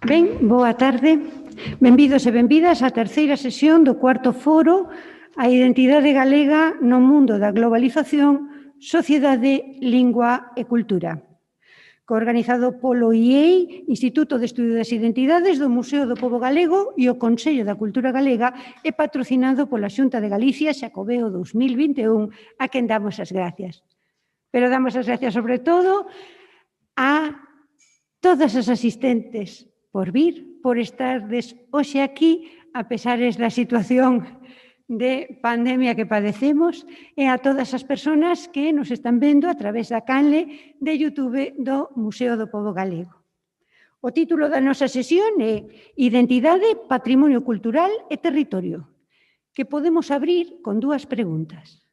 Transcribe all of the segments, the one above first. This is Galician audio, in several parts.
Ben, boa tarde. Benvidos e benvidas á terceira sesión do cuarto foro A identidade galega no mundo da globalización, sociedade, lingua e cultura, coorganizado polo IEI, Instituto de Estudio das Identidades do Museo do Pobo Galego e o Consello da Cultura Galega e patrocinado pola Xunta de Galicia Xacobeo 2021, a quen damos as gracias. Pero damos as gracias sobre todo a todas as asistentes por vir, por estardes hoxe aquí, a pesares da situación de pandemia que padecemos, e a todas as persoas que nos están vendo a través da canle de YouTube do Museo do Pobo Galego. O título da nosa sesión é Identidade, Patrimonio Cultural e Territorio, que podemos abrir con dúas preguntas.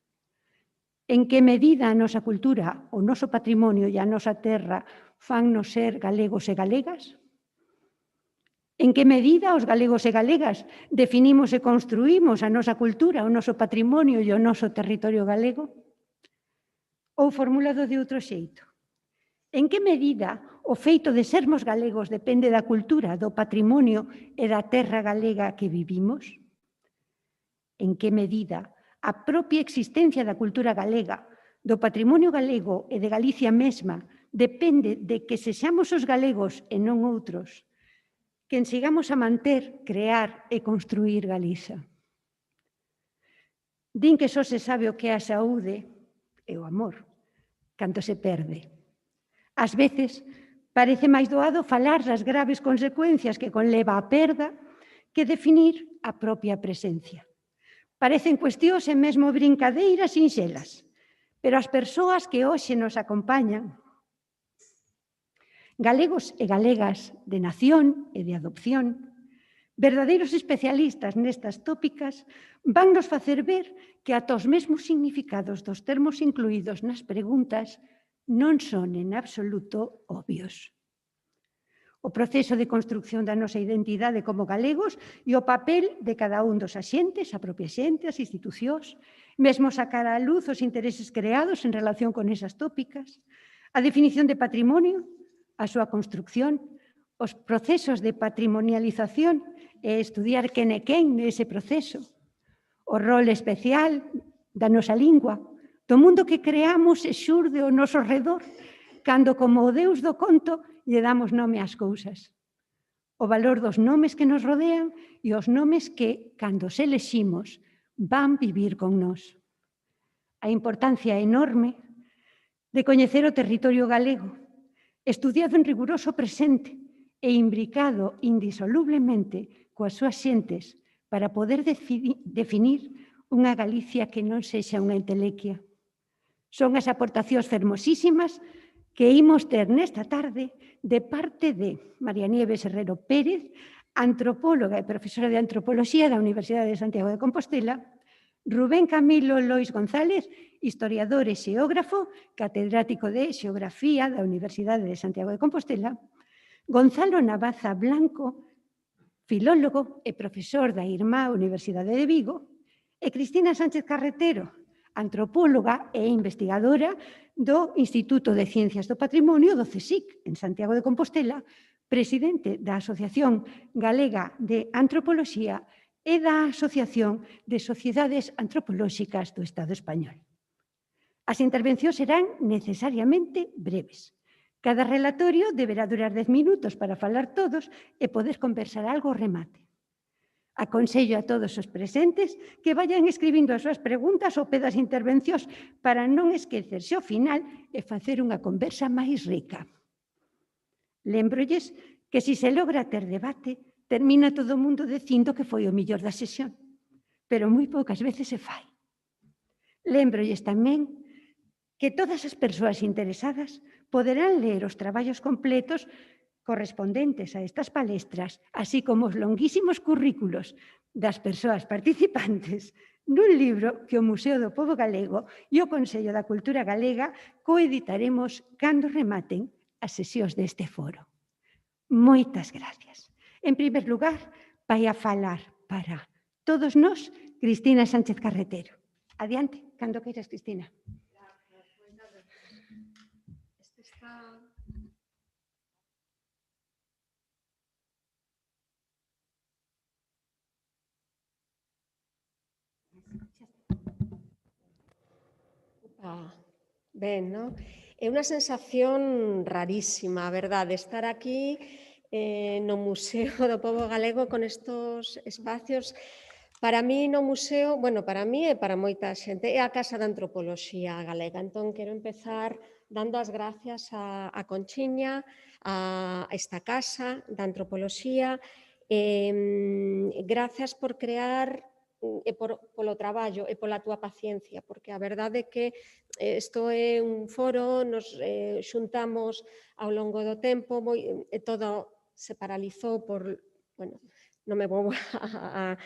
En que medida a nosa cultura, o noso patrimonio e a nosa terra fannos ser galegos e galegas? En que medida os galegos e galegas definimos e construímos a nosa cultura, o noso patrimonio e o noso territorio galego? Ou formulado de outro xeito, en que medida o feito de sermos galegos depende da cultura, do patrimonio e da terra galega que vivimos? En que medida a propia existencia da cultura galega, do patrimonio galego e de Galicia mesma depende de que sexamos os galegos e non outros, que sigamos a manter, crear e construir Galiza. Din que só se sabe o que é a saúde e o amor, canto se perde. Ás veces, parece máis doado falar das graves consecuencias que conleva a perda que definir a propia presencia. Parecen cuestións e mesmo brincadeiras sinxelas, pero as persoas que hoxe nos acompañan, galegos e galegas de nación e de adopción, verdadeiros especialistas nestas tópicas, van nos facer ver que ata os mesmos significados dos termos incluídos nas preguntas non son en absoluto obvios. O proceso de construcción da nosa identidade como galegos e o papel de cada un dos axentes, a propia xente, as institucións, mesmo sacar á luz os intereses creados en relación con esas tópicas, a definición de patrimonio, a súa construcción, os procesos de patrimonialización e estudiar quen é quen nese proceso, o rol especial da nosa lingua, do mundo que creamos e xurde ao noso redor, cando, como o Deus do conto, lle damos nome ás cousas. O valor dos nomes que nos rodean e os nomes que, cando os eleximos, van vivir con nós. A importancia enorme de coñecer o territorio galego, estudiado en riguroso presente e imbricado indisolublemente coas súas xentes para poder definir unha Galicia que non sexa unha entelequia. Son as aportacións fermosísimas que imos ter nesta tarde de parte de María Nieves Herrero Pérez, antropóloga e profesora de Antropoloxía da Universidade de Santiago de Compostela, Rubén Camilo Lois González, historiador e xeógrafo, catedrático de Xeografía da Universidade de Santiago de Compostela, Gonzalo Navaza Blanco, filólogo e profesor da IRMA Universidade de Vigo, e Cristina Sánchez Carretero, antropóloga e investigadora do Instituto de Ciencias do Patrimonio do CSIC en Santiago de Compostela, presidente da Asociación Galega de Antropoloxía e da Asociación de Sociedades Antropolóxicas do Estado español. As intervencións serán necesariamente breves. Cada relatorio deberá durar 10 minutos para falar todos e poder conversar algo ao remate. Aconsello a todos os presentes que vayan escribindo as súas preguntas ao pé das intervencións para non esquecerse ao final e facer unha conversa máis rica. Lembrolles que se se logra ter debate, termina todo o mundo dicindo que foi o mellor da sesión, pero moi poucas veces se fai. Lembrolles tamén que todas as persoas interesadas poderán ler os traballos completos correspondentes a estas palestras, así como os longuísimos currículos das persoas participantes nun libro que o Museo do Pobo Galego e o Consello da Cultura Galega coeditaremos cando rematen as sesións deste foro. Moitas gracias. En primer lugar, vai a falar para todos nós Cristina Sánchez Carretero. Adiante, cando queiras, Cristina. Ben, non? É unha sensación rarísima, a verdade, estar aquí no Museo do Pobo Galego con estos espacios. Para mí no museo, bueno, para mí e para moita xente, é a Casa da Antropoloxía Galega. Entón, quero empezar dando as gracias a Conchiña, a esta Casa da Antropoloxía. Gracias por crear e polo traballo e pola túa paciencia, porque a verdade é que isto é un foro, nos xuntamos ao longo do tempo, e todo se paralizou por, bueno, non me vou a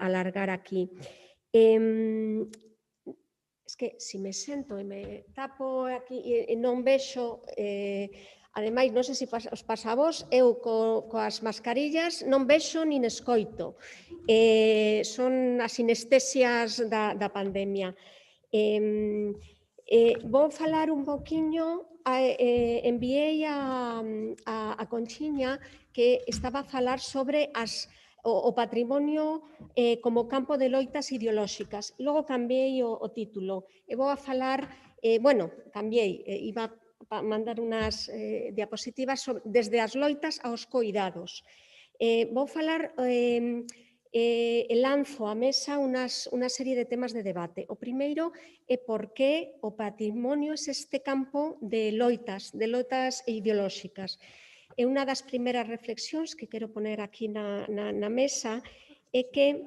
alargar aquí. Es que se me sento e me tapo aquí e non vexo, ademais, non sei se os pasa a vos, eu coas mascarillas non vexo nin escoito. Son as sinestesias da pandemia. Vou falar un poquinho, enviei a Conchiña que estaba a falar sobre o patrimonio como campo de loitas ideolóxicas. Logo cambiei o título e vou a falar, cambiei, iba a mandar unhas diapositivas desde as loitas aos coidados. Vou falar, lanzo á mesa unha serie de temas de debate. O primeiro é por que o patrimonio é este campo de loitas ideolóxicas. E unha das primeiras reflexións que quero poner aquí na mesa é que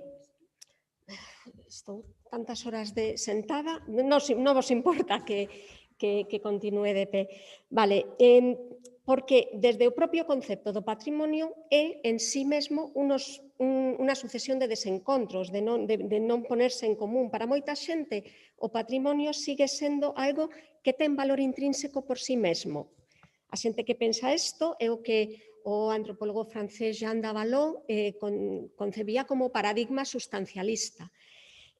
estou tantas horas sentada, non vos importa que continúe de pé. Vale, porque desde o propio concepto do patrimonio é en sí mesmo unha sucesión de desencontros, de non ponerse en común. Para moita xente, o patrimonio sigue sendo algo que ten valor intrínseco por sí mesmo. A xente que pensa isto é o que o antropólogo francés Jean Davalot concebía como paradigma sustancialista.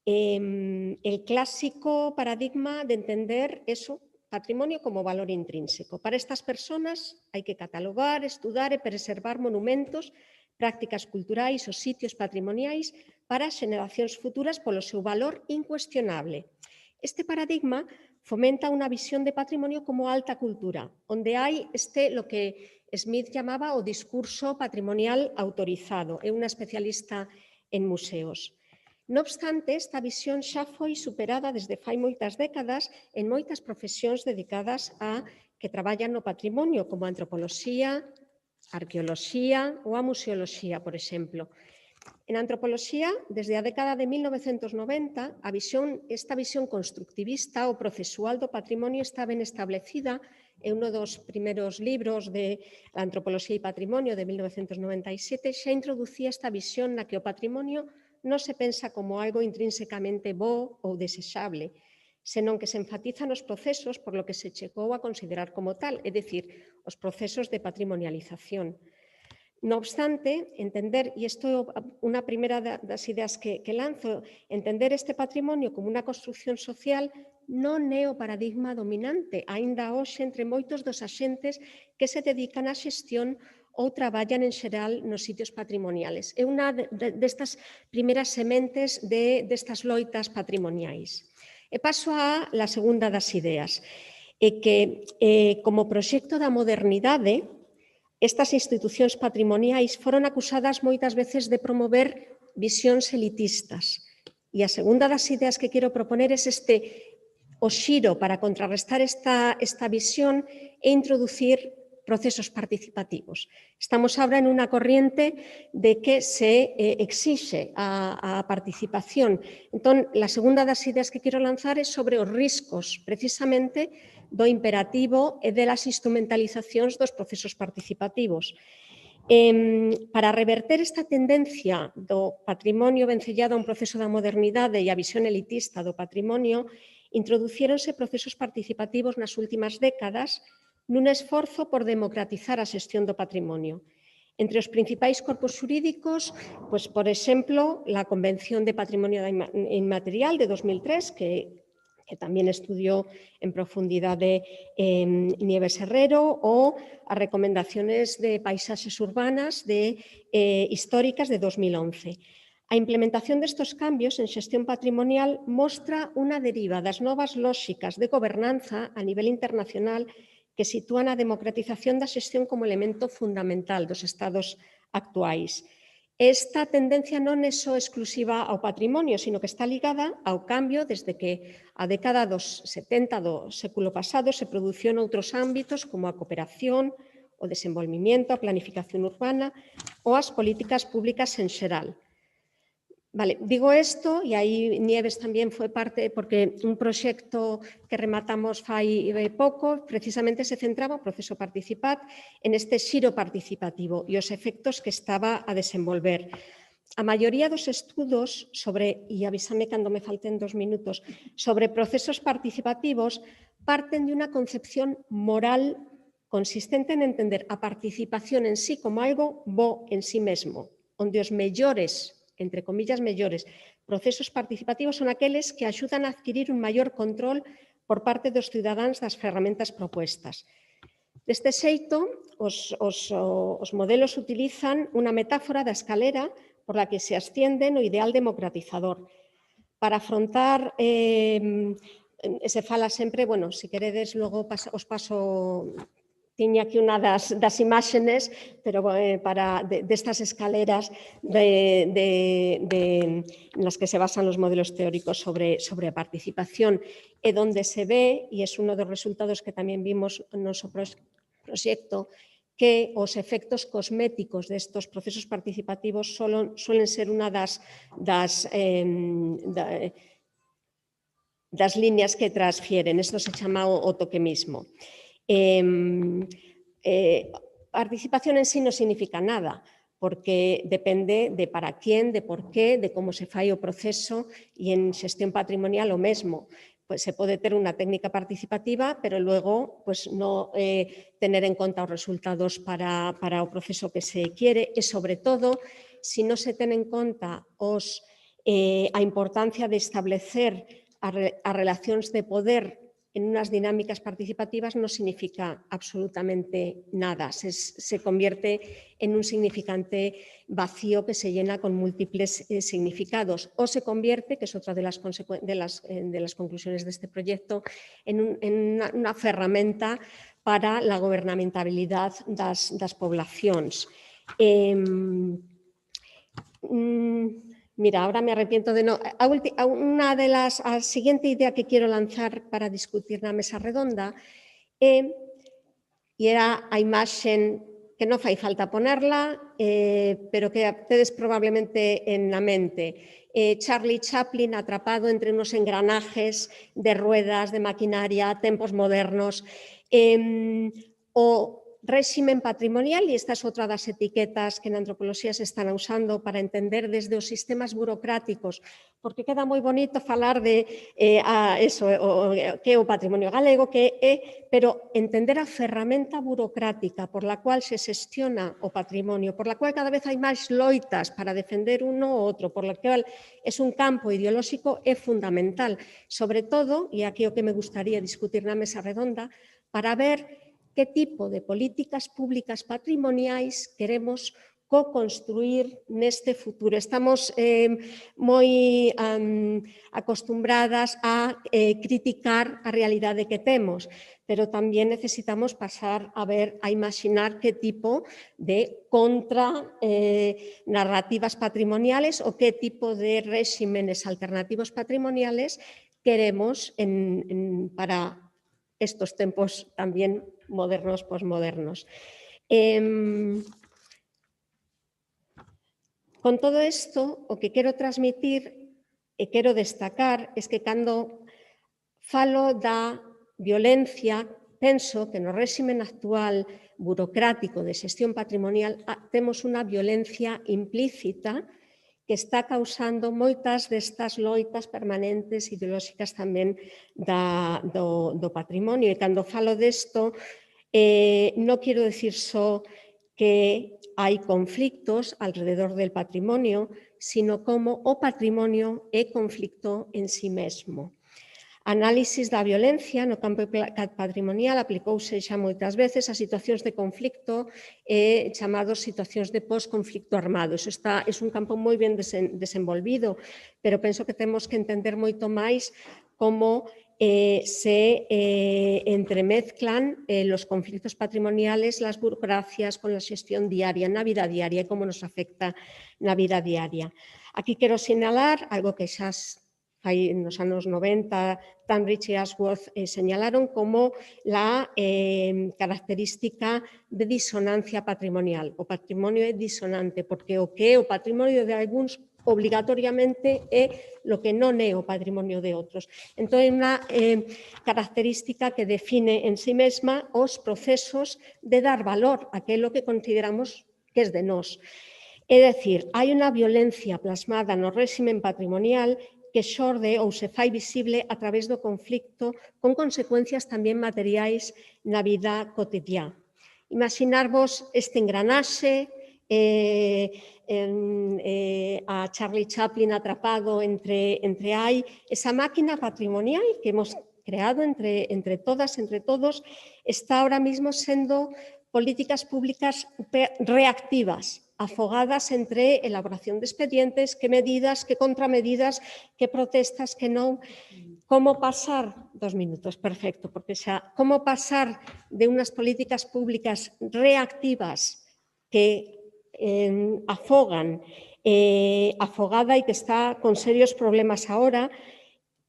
El clásico paradigma de entender eso, patrimonio como valor intrínseco. Para estas persoas hai que catalogar, estudar e preservar monumentos, prácticas culturais ou sitios patrimoniais para as xeracións futuras polo seu valor incuestionable. Este paradigma fomenta unha visión de patrimonio como alta cultura, onde hai lo que Smith chamaba o discurso patrimonial autorizado. É unha especialista en museos. Non obstante, esta visión xa foi superada desde fai moitas décadas en moitas profesións dedicadas a que traballan no patrimonio, como a antropoloxía, a arqueoloxía ou a museoloxía, por exemplo. En antropoloxía, desde a década de 1990, esta visión constructivista ou procesual do patrimonio está ben establecida. É un dos primeiros libros de Antropoloxía e Patrimonio de 1997, xa introducía esta visión na que o patrimonio non se pensa como algo intrínsecamente bo ou desexable, senón que se enfatiza nos procesos por lo que se chegou a considerar como tal, é dicir, os procesos de patrimonialización. No obstante, entender, e isto é unha primeira das ideas que lanzo, entender este patrimonio como unha construcción social non é o paradigma dominante, aínda hoxe entre moitos dos axentes que se dedican á xestión ou traballan en xeral nos sitios patrimoniales. É unha destas primeiras sementes destas loitas patrimoniais. E paso a la segunda das ideas, é que como proxecto da modernidade, estas institucións patrimoniais foron acusadas moitas veces de promover visións elitistas. E a segunda das ideas que quero proponer é o xiro para contrarrestar esta visión e introducir procesos participativos. Estamos ahora en unha corriente de que se exixe a participación. Entón, a segunda das ideas que quero lanzar é sobre os riscos, precisamente, do imperativo e das instrumentalizacións dos procesos participativos. Para reverter esta tendencia do patrimonio vencellado a un proceso da modernidade e a visión elitista do patrimonio, introducíronse procesos participativos nas últimas décadas nun esforzo por democratizar a xestión do patrimonio. Entre os principais corpos xurídicos, por exemplo, a Convención de Patrimonio Inmaterial de 2003, que tamén estudiou en profundidade Nieves Herrero, ou as recomendaciones de paisaxes urbanas históricas de 2011. A implementación destes cambios en xestión patrimonial mostra unha deriva das novas lóxicas de gobernanza a nivel internacional que sitúan a democratización da xestión como elemento fundamental dos estados actuais. Esta tendencia non é só exclusiva ao patrimonio, sino que está ligada ao cambio desde que a década dos 70 do século pasado se produció en outros ámbitos como a cooperación, o desenvolvimento, a planificación urbana ou as políticas públicas en xeral. Vale, digo isto, e aí Nieves tamén foi parte, porque un proxecto que rematamos fai pouco, precisamente se centraba o proceso Participat en este xiro participativo e os efectos que estaba a desenvolver. A maioría dos estudos sobre, e avísame cando me falten 2 minutos, sobre procesos participativos parten de unha concepción moral consistente en entender a participación en sí como algo bo en sí mesmo, onde os mellores, entre comillas mellores, procesos participativos son aqueles que axudan a adquirir un maior control por parte dos cidadáns das ferramentas propuestas. Deste xeito, os modelos utilizan unha metáfora da escalera por la que se asciende no ideal democratizador. Para afrontar, se fala sempre, bueno, se queredes, logo os paso. Tiña aquí unha das imágenes, pero destas escaleras nas que se basan os modelos teóricos sobre a participación, e donde se ve, e é un dos resultados que tamén vimos no noso proxecto, que os efectos cosméticos destes procesos participativos suelen ser unha das líneas que transfieren. Isto se chama o tokemismo. Participación en sí non significa nada, porque depende de para quién, de por qué, de como se fai o proceso, e en xestión patrimonial o mesmo. Pues se pode ter unha técnica participativa, pero logo pues, non tener en conta os resultados para o proceso que se quere, e sobre todo, se non se ten en conta a importancia de establecer as relacións de poder en unas dinámicas participativas non significa absolutamente nada. Se convierte en un significante vacío que se llena con múltiples significados, o se convierte, que es otra de las conclusiones de este proyecto, en una ferramenta para la gobernamentalidad das poblacións. Mira, ahora me arrepiento de no... A siguiente idea que quero lanzar para discutir na mesa redonda e era a imaxen que non fai falta ponerla, pero que tedes probablemente en la mente. Charlie Chaplin atrapado entre unos engranajes de ruedas, de maquinaria, tempos modernos. O réximen patrimonial, e esta é outra das etiquetas que na antropoloxía se están usando para entender desde os sistemas burocráticos, porque queda moi bonito falar de que é o patrimonio galego, pero entender a ferramenta burocrática por la cual se xestiona o patrimonio, por la cual cada vez hai máis loitas para defender uno ou outro, por la cual é un campo ideolóxico, é fundamental, sobre todo, e aquí o que me gustaría discutir na mesa redonda, para ver que tipo de políticas públicas patrimoniais queremos co-construir neste futuro. Estamos moi acostumbradas a criticar a realidade que temos, pero tamén necesitamos pasar a imaginar que tipo de narrativas patrimoniales ou que tipo de réximenes alternativos patrimoniales queremos para estos tempos tamén modernos, posmodernos. Con todo isto, o que quero transmitir e quero destacar é que cando falo da violencia, penso que no réximen actual burocrático de xestión patrimonial temos unha violencia implícita que está causando moitas destas loitas permanentes ideolóxicas tamén do patrimonio. E cando falo desto, non quero decir só que hai conflictos alrededor del patrimonio, sino como o patrimonio é conflicto en sí mesmo. Análisis da violencia no campo patrimonial aplicouse xa moitas veces a situacións de conflicto chamados situacións de post-conflicto armado. Iso é un campo moi ben desenvolvido, pero penso que temos que entender moito máis como se entremezclan los conflictos patrimoniales, las burocracias con la xestión diaria, na vida diaria, e como nos afecta na vida diaria. Aquí quero sinalar algo que xa fai nos anos 90, Tanrich e Ashworth señalaron como la característica de disonancia patrimonial. O patrimonio é disonante, porque o que é o patrimonio de algúns obligatoriamente é lo que non é o patrimonio de outros. Entón, é unha característica que define en sí mesma os procesos de dar valor a aquilo que consideramos que é de nós. É dicir, hai unha violencia plasmada no réximen patrimonial que xorde ou se fai visible a través do conflicto con consecuencias tamén materiais na vida cotidiá. Imaginarvos este engranaxe, a Charlie Chaplin atrapado entre hai esa máquina patrimonial que hemos creado entre todas, entre todos, está ahora mismo sendo políticas públicas reactivas, afogadas entre elaboración de expedientes, que medidas, que contramedidas, que protestas, que non. Como pasar, 2 minutos, perfecto, porque xa, como pasar de unhas políticas públicas reactivas que afogan, afogada e que está con serios problemas ahora,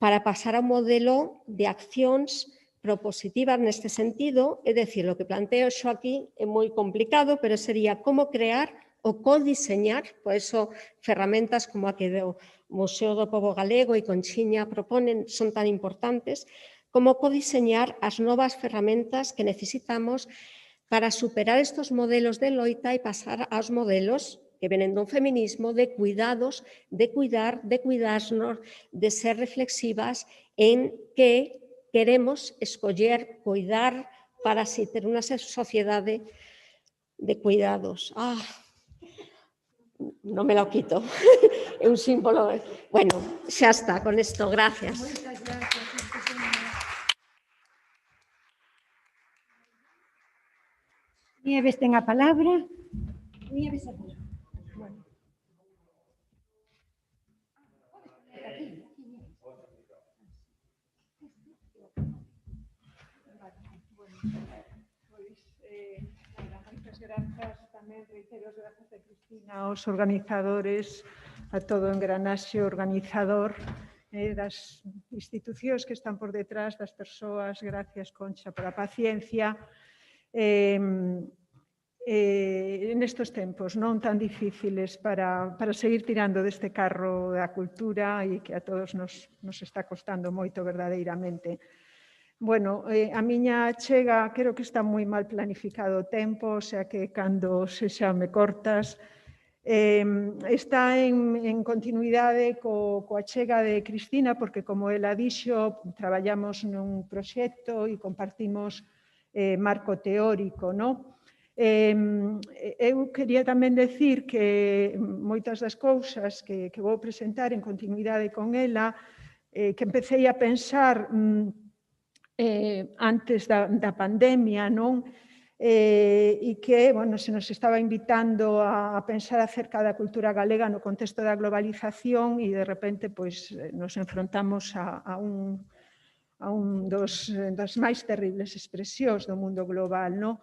para pasar a un modelo de accións propositivas neste sentido, é dicir, o que planteo xo aquí é moi complicado, pero sería como crear o codiseñar, por eso ferramentas como a que o Museo do Pobo Galego e Conchiña proponen son tan importantes, como codiseñar as novas ferramentas que necesitamos para superar estos modelos de loita e pasar aos modelos que venen dun feminismo de cuidados, de cuidar, de cuidarnos, de ser reflexivas en que queremos escoller, cuidar para así ter unha sociedade de cuidados. Non me lo quito, é un símbolo. Bueno, xa está, con isto, gracias. Moitas gracias. Nieves ten a palabra. Nieves a palabra. Moitas grazas, tamén reitero as grazas de Cristina aos organizadores, a todo o engranaxe organizador das institucións que están por detrás das persoas. Gracias, Concha, por a paciencia. Nestes tempos non tan difíciles para seguir tirando deste carro da cultura e que a todos nos está costando moito verdadeiramente. Bueno, a miña chega, creo que está moi mal planificado o tempo, o sea que cando xa me cortas, está en continuidade coa chega de Cristina, porque como ela dixo, traballamos nun proxecto e compartimos marco teórico, non? Eu quería tamén decir que moitas das cousas que vou presentar en continuidade con ela, que empecé a pensar antes da pandemia, non? E que, bueno, se nos estaba invitando a pensar acerca da cultura galega no contexto da globalización e de repente pois nos enfrontamos a un das máis terribles expresións do mundo global, non?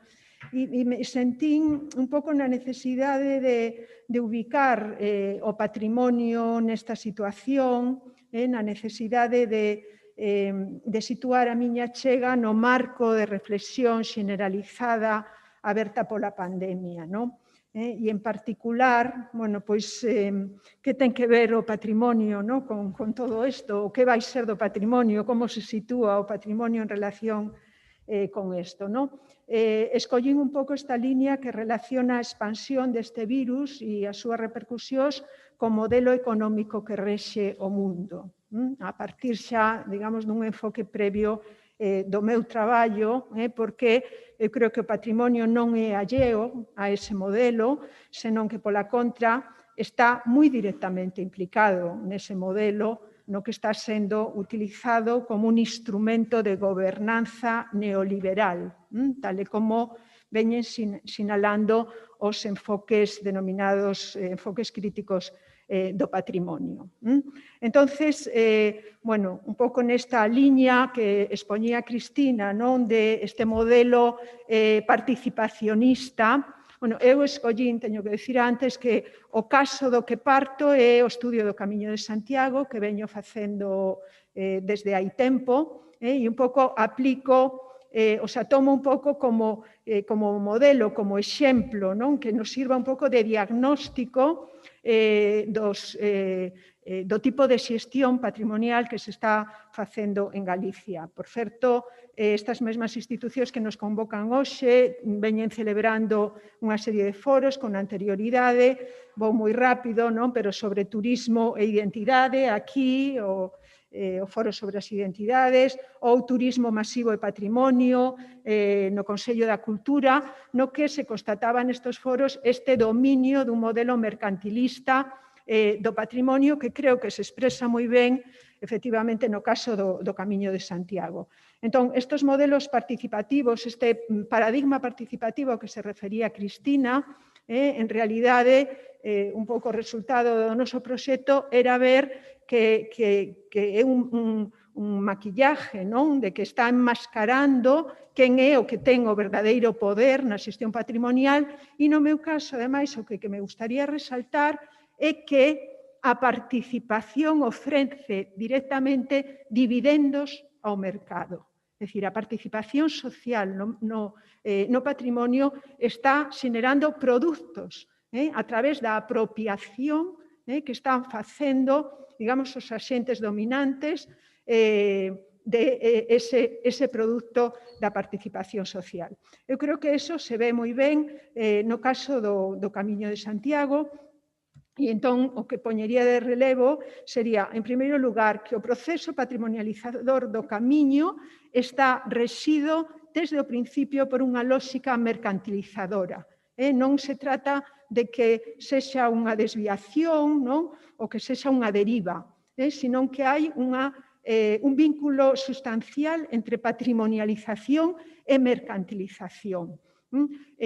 E me sentín un pouco na necesidade de ubicar o patrimonio nesta situación, na necesidade de situar a miña chega no marco de reflexión generalizada aberta pola pandemia, non? E en particular, bueno, pois, que ten que ver o patrimonio con todo isto, o que vai ser do patrimonio, como se sitúa o patrimonio en relación con isto, non? Escollín un pouco esta liña que relaciona a expansión deste virus e as súas repercusións co modelo económico que rexe o mundo. A partir xa, digamos, dun enfoque previo do meu traballo, porque eu creo que o patrimonio non é alleo a ese modelo, senón que, pola contra, está moi directamente implicado nese modelo no que está sendo utilizado como un instrumento de gobernanza neoliberal, tal e como veñen sinalando os enfoques denominados enfoques críticos do patrimonio. Entonces, bueno, un pouco nesta liña que expoñía Cristina, non, de este modelo participacionista, bueno, eu escollín, teño que decir antes, que o caso do que parto é o estudio do Camiño de Santiago, que veño facendo desde hai tempo, e un pouco aplico, o sea, tomo un pouco como modelo, como exemplo, non, que nos sirva un pouco de diagnóstico do tipo de xestión patrimonial que se está facendo en Galicia. Por certo, estas mesmas institucións que nos convocan hoxe veñen celebrando unha serie de foros con anterioridade, vou moi rápido, non? Pero sobre turismo e identidade, aquí, o foro sobre as identidades, ou turismo masivo e patrimonio, no Consello da Cultura, no que se constataba nestes foros este dominio dun modelo mercantilista do patrimonio que creo que se expresa moi ben, efectivamente, no caso do Camiño de Santiago. Entón, estes modelos participativos, este paradigma participativo que se refería a Cristina, en realidade, un pouco o resultado do noso proxecto era ver que é un maquillaje, non? De que está enmascarando quen é o que ten o verdadeiro poder na xestión patrimonial e, no meu caso, ademais, o que me gustaría resaltar é que a participación ofrece directamente dividendos ao mercado. É dicir, a participación social no patrimonio está xenerando produtos a través da apropiación que están facendo, digamos, os axentes dominantes de ese produto da participación social. Eu creo que eso se ve moi ben no caso do Camiño de Santiago. E entón, o que poñería de relevo sería, en primeiro lugar, que o proceso patrimonializador do Camiño está rexido desde o principio por unha lógica mercantilizadora. Non se trata de que sexa unha desviación, non? Ou que sexa unha deriva, senón que hai un vínculo sustancial entre patrimonialización e mercantilización.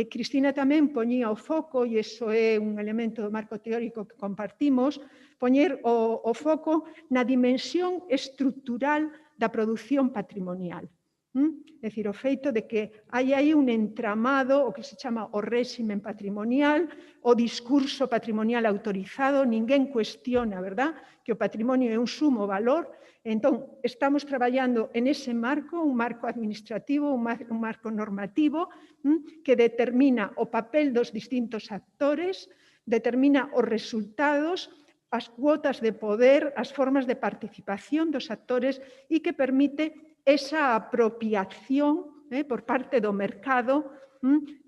Cristina tamén poñía o foco, e iso é un elemento do marco teórico que compartimos, poñer o foco na dimensión estrutural da produción patrimonial. É dicir, o feito de que hai aí un entramado, o que se chama o réximen patrimonial, o discurso patrimonial autorizado, ninguén cuestiona, verdad, que o patrimonio é un sumo valor. Entón, estamos traballando en ese marco, un marco administrativo, un marco normativo, que determina o papel dos distintos actores, determina os resultados, as cuotas de poder, as formas de participación dos actores e que permite esa apropiación por parte do mercado,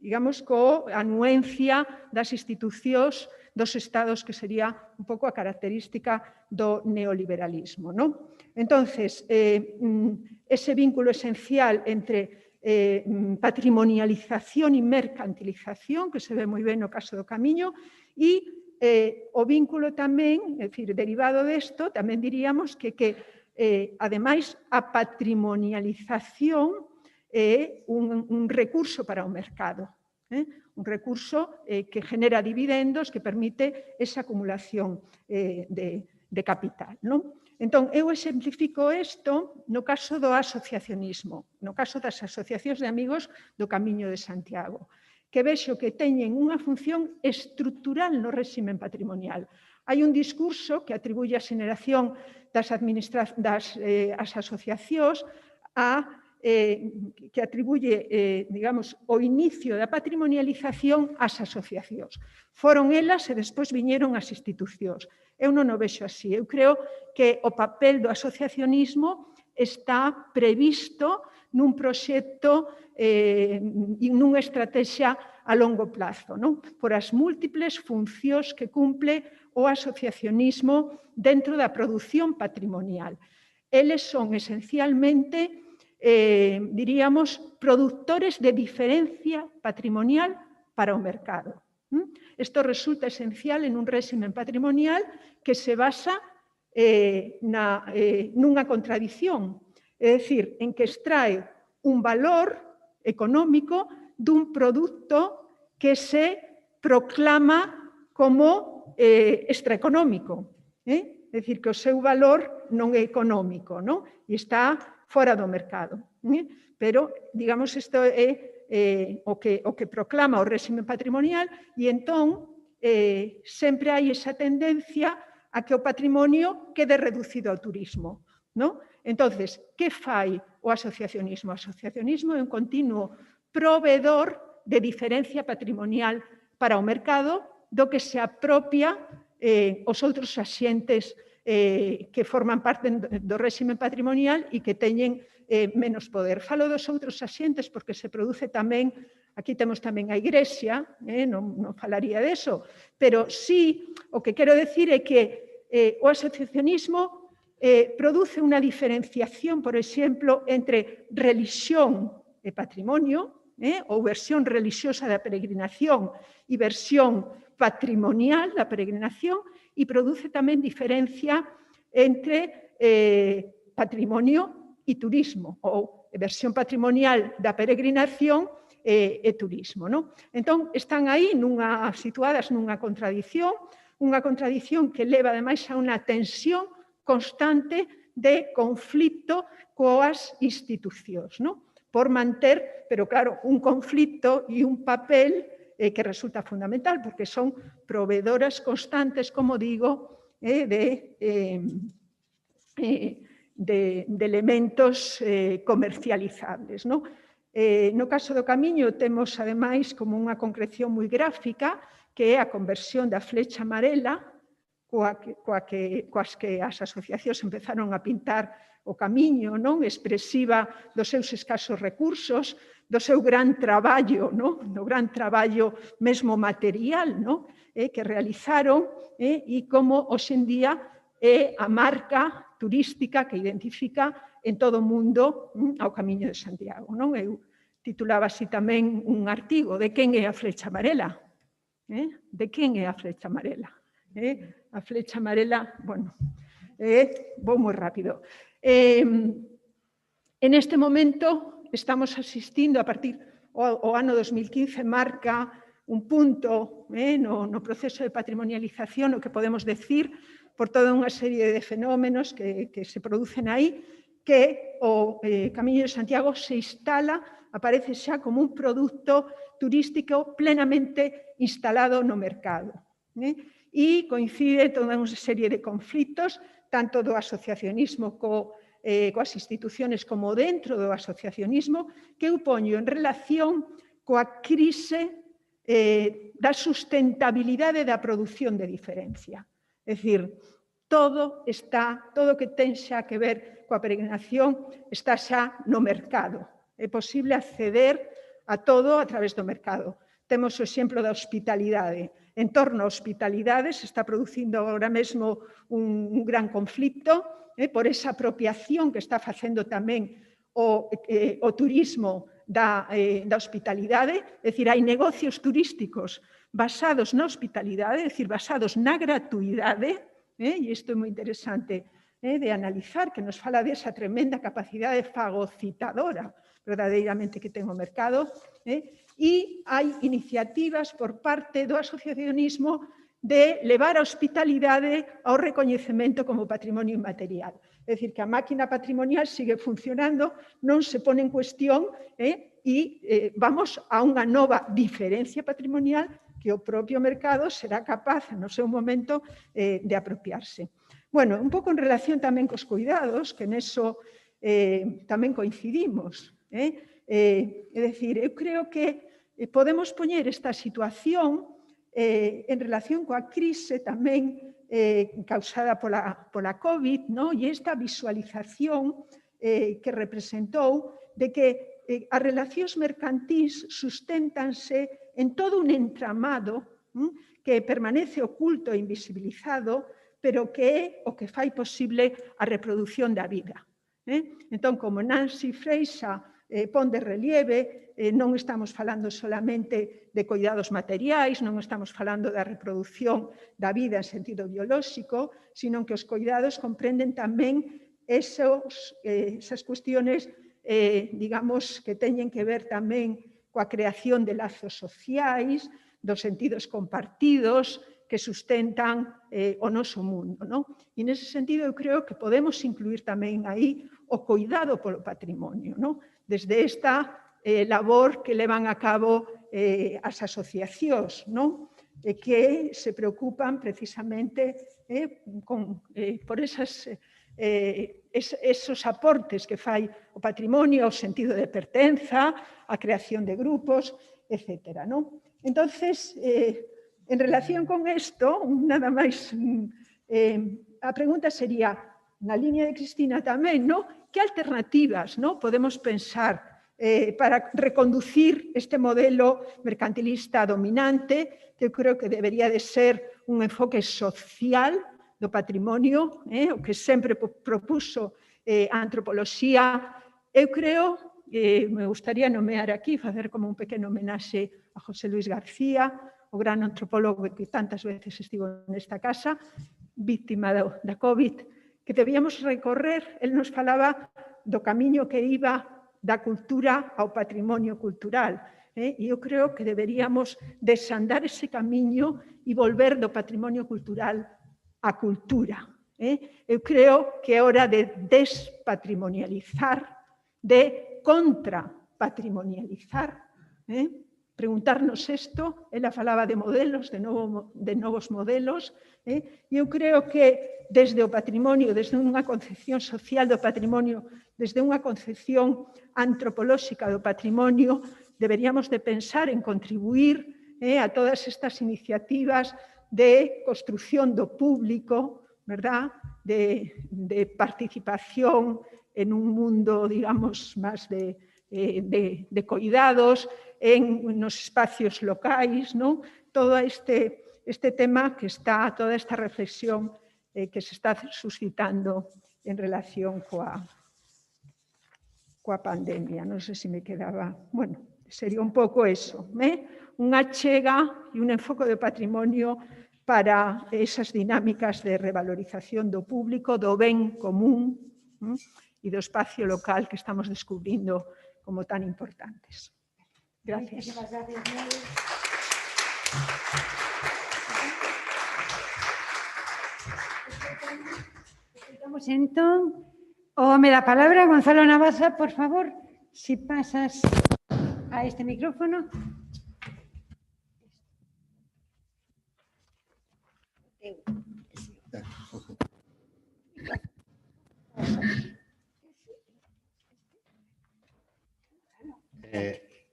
digamos, coa anuencia das institucións dos estados, que sería un pouco a característica do neoliberalismo, non? Entonces, ese vínculo esencial entre patrimonialización e mercantilización, que se ve moi ben no caso do Camiño, e o vínculo tamén, é dicir, derivado desto, tamén diríamos que ademais, a patrimonialización é un recurso para o mercado, un recurso que genera dividendos, que permite esa acumulación de capital, non? Entón, eu exemplifico isto no caso do asociacionismo, no caso das asociacións de amigos do Camiño de Santiago, que vexo que teñen unha función estrutural no réximen patrimonial. Hai un discurso que atribuye a xeneración das asociacións que atribuye, digamos, o inicio da patrimonialización ás asociacións. Foron elas e despois viñeron as institucións. Eu non o vexo así. Eu creo que o papel do asociacionismo está previsto nun proxecto e nunha estrategia a longo plazo, non? Por as múltiples funcións que cumple o asociacionismo dentro da produción patrimonial. Eles son esencialmente, diríamos, productores de diferencia patrimonial para o mercado. Isto resulta esencial en un réximen patrimonial que se basa nunha contradición, é dicir, en que extrae un valor económico dun produto que se proclama como extraeconómico. É dicir, que o seu valor non é económico, non? E está fora do mercado. Pero, digamos, isto é o que proclama o réxime patrimonial e entón sempre hai esa tendencia a que o patrimonio quede reducido ao turismo. Entonces, que fai o asociacionismo? O asociacionismo é un continuo proveedor de diferencia patrimonial para o mercado do que se apropia os outros axentes que forman parte do réxime patrimonial e que teñen menos poder. Falo dos outros axentes porque se produce tamén, aquí temos tamén a Igrexa, non falaría deso, pero sí, o que quero decir é que o asociacionismo produce unha diferenciación, por exemplo, entre religión e patrimonio, ou versión religiosa da peregrinación e versión patrimonial da peregrinación, e produce tamén diferencia entre patrimonio e turismo, ou versión patrimonial da peregrinación e turismo. Entón, están aí situadas nunha contradición que leva, ademais, a unha tensión constante de conflito coas institucións, por manter, pero claro, un conflito e un papel que resulta fundamental, porque son proveedoras constantes, como digo, de elementos comercializables. No caso do Camiño temos, ademais, como unha concreción moi gráfica, que é a conversión da flecha amarela, coas que as asociacións empezaron a pintar o Camiño, expresiva dos seus escasos recursos, do seu gran traballo, do gran traballo mesmo material que realizaron, e como hoxe en día é a marca turística que identifica en todo o mundo ao Camiño de Santiago. Eu titulaba así tamén un artigo, de quen é a flecha amarela? De quen é a flecha amarela? A flecha amarela, bueno, vou moi rápido. En este momento estamos asistindo, a partir do ano 2015, marca un punto no proceso de patrimonialización, o que podemos decir, por toda unha serie de fenómenos que se producen aí, que o Camiño de Santiago se instala, aparece xa como un produto turístico plenamente instalado no mercado. E coincide toda unha serie de conflitos, tanto do asociacionismo coas instituciones como dentro do asociacionismo, que eu poño en relación coa crise da sustentabilidade da produción de diferencia. É dicir, todo que ten xa que ver coa peregrinación está xa no mercado. É posible acceder a todo a través do mercado. Temos o exemplo da hospitalidade. En torno á hospitalidade se está producindo agora mesmo un gran conflito por esa apropiación que está facendo tamén o turismo da hospitalidade. É dicir, hai negocios turísticos basados na hospitalidade, é dicir, basados na gratuidade, e isto é moi interesante de analizar, que nos fala desa tremenda capacidade fagocitadora verdadeiramente que ten o mercado, e hai iniciativas por parte do asociacionismo de levar a hospitalidade ao recoñecemento como patrimonio inmaterial. É dicir, que a máquina patrimonial sigue funcionando, non se pone en cuestión e vamos a unha nova diferencia patrimonial que o propio mercado será capaz, no seu momento, de apropiarse. Bueno, un pouco en relación tamén cos cuidados, que neso tamén coincidimos. É dicir, eu creo que podemos poñer esta situación en relación coa crise tamén causada pola COVID, e esta visualización que representou de que as relacións mercantís susténtanse en todo un entramado que permanece oculto e invisibilizado, pero que é o que fai posible a reproducción da vida. Entón, como Nancy Fraser pon de relieve, non estamos falando solamente de cuidados materiais, non estamos falando da reproducción da vida en sentido biolóxico, sino que os cuidados comprenden tamén esas cuestiones, digamos, que teñen que ver tamén coa creación de lazos sociais, dos sentidos compartidos que sustentan o noso mundo. E nese sentido eu creo que podemos incluir tamén aí o cuidado polo patrimonio, desde esta labor que levan a cabo as asociacións, que se preocupan precisamente por esos aportes que fai o patrimonio ao sentido de pertenza, a creación de grupos, etc. Entonces, en relación con isto, nada máis, a pregunta sería, na línea de Cristina tamén, que alternativas podemos pensar para reconducir este modelo mercantilista dominante, que eu creo que debería de ser un enfoque social do patrimonio, o que sempre propuso a antropoloxía. Eu creo, me gustaría nomear aquí, facer como un pequeno homenaxe a José Luis García, o gran antropólogo que tantas veces estivo nesta casa, víctima da COVID, que debíamos recorrer. El nos falaba do camiño que iba da cultura ao patrimonio cultural. E eu creo que deberíamos desandar ese camiño e volver do patrimonio cultural á cultura. Eu creo que é hora de despatrimonializar, de contrapatrimonializar, preguntarnos isto. Ela falaba de modelos, de novos modelos, e eu creo que desde o patrimonio, desde unha concepción social do patrimonio, desde unha concepción antropolóxica do patrimonio, deberíamos de pensar en contribuir a todas estas iniciativas de construción do público, verdad? De participación en un mundo, digamos, máis de cuidados, nos espacios locais, todo este tema que está, toda esta reflexión que se está suscitando en relación coa pandemia. Non sei se me quedaba... Bueno, sería un pouco eso, unha achega e un enfoque de patrimonio para esas dinámicas de revalorización do público, do ben común e do espacio local que estamos descubrindo como tan importantes. Gracias. Estamos entón o home da palabra, Gonzalo Navaza, por favor, si pasas a este micrófono.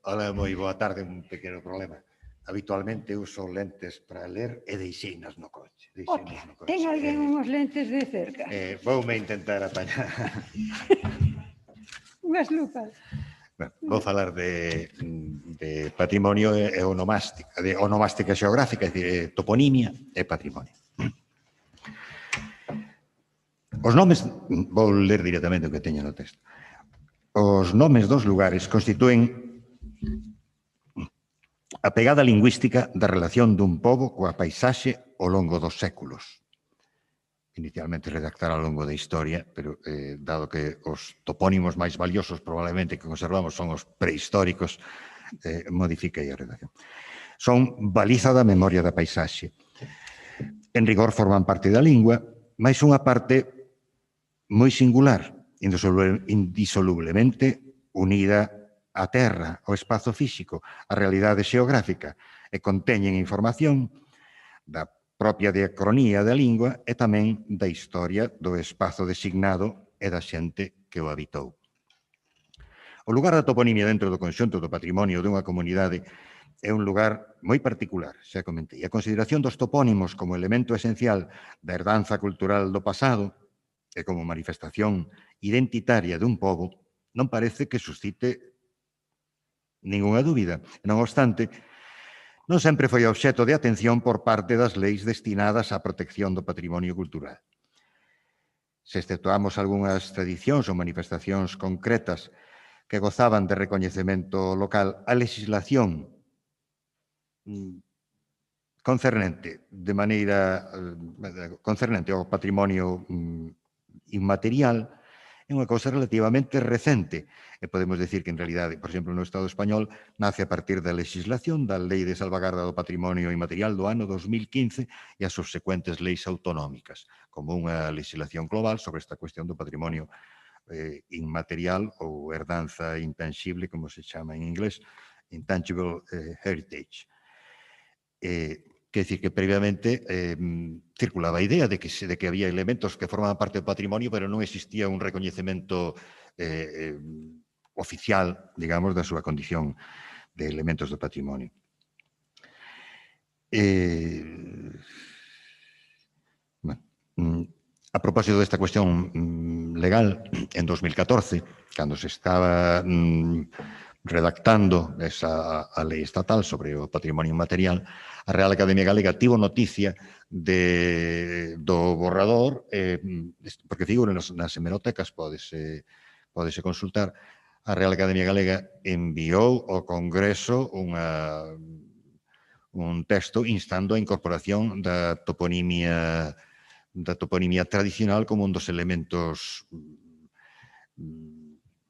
Hola, moi boa tarde, un pequeno problema. Habitualmente uso lentes para ler e deixeinas no coche. Ten alguén unhos lentes de cerca? Voume intentar apañar. Unhas lupas. Vou falar de patrimonio e onomástica, de onomástica xeográfica, é dicir, toponimia e patrimonio. Os nomes, vou ler directamente o que teño no texto. Os nomes dos lugares constitúen a pegada lingüística da relación dun pobo coa paisaxe ao longo dos séculos. Inicialmente redactar ao longo da historia, pero dado que os topónimos máis valiosos probablemente que conservamos son os prehistóricos, modifiquei a redacción. Son baliza da memoria da paisaxe. En rigor forman parte da lingua, mais unha parte moi singular, indisolublemente unida a terra, o espazo físico, a realidade xeográfica, e conteñen información da propia diacronía da lingua e tamén da historia do espazo designado e da xente que o habitou. O lugar da toponimia dentro do conxunto do patrimonio dunha comunidade é un lugar moi particular, xa comentei. A consideración dos topónimos como elemento esencial da herdanza cultural do pasado e como manifestación identitaria dun pobo non parece que suscite ningunha dúbida. Non obstante, non sempre foi obxecto de atención por parte das leis destinadas á protección do patrimonio cultural. Se exceptuamos algunhas tradicións ou manifestacións concretas que gozaban de recoñecemento local, a legislación concernente ao patrimonio inmaterial é unha cousa relativamente recente. E podemos decir que, en realidade, por exemplo, no Estado español, nace a partir da legislación da Lei de Salvagarda do Patrimonio Inmaterial do ano 2015 e as subsecuentes leis autonómicas, como unha legislación global sobre esta cuestión do patrimonio inmaterial ou herdanza intangible, como se chama en inglés, intangible heritage. Quer dicir que previamente circulaba a idea de que había elementos que formaban parte do patrimonio, pero non existía un recoñecemento oficial, digamos, da súa condición de elementos do patrimonio. A propósito desta cuestión legal, en 2014, cando se estaba redactando a lei estatal sobre o patrimonio inmaterial, a Real Academia Galega tivo noticia do borrador, porque figura nas hemerotecas, pódese consultar. A Real Academia Galega enviou ao Congreso un texto instando a incorporación da toponimia tradicional como un dos elementos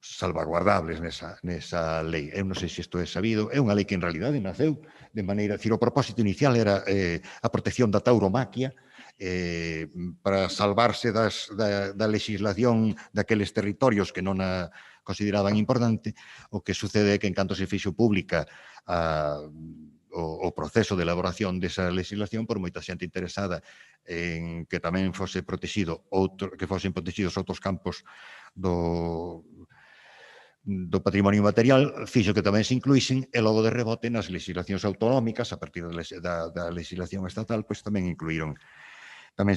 salvaguardables nesa lei. Eu non sei se isto é sabido. É unha lei que en realidade naceu de maneira... O propósito inicial era a protección da tauromaquia para salvarse da legislación daqueles territorios que non a consideraban importante. O que sucede é que, en canto se fixo pública o proceso de elaboración desa legislación, por moita xente interesada en que tamén fosen protegidos outros campos do patrimonio material, fixo que tamén se incluísen e logo de rebote nas legislacións autonómicas, a partir da legislación estatal, pois tamén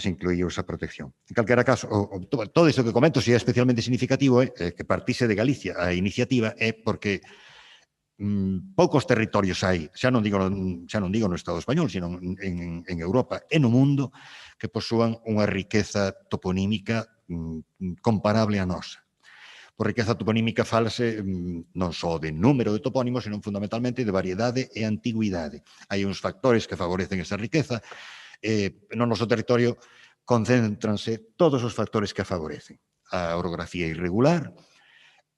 se incluíu esa protección. En calquera caso, todo isto que comento, se é especialmente significativo, que partise de Galicia a iniciativa, é porque poucos territorios hai, xa non digo no Estado español, sino en Europa e no mundo, que posúan unha riqueza toponímica comparable a nosa. Por riqueza toponímica fálase non só de número de topónimos, senón fundamentalmente de variedade e antigüidade. Hai uns factores que favorecen esa riqueza. No noso territorio concéntranse todos os factores que a favorecen. A orografía irregular,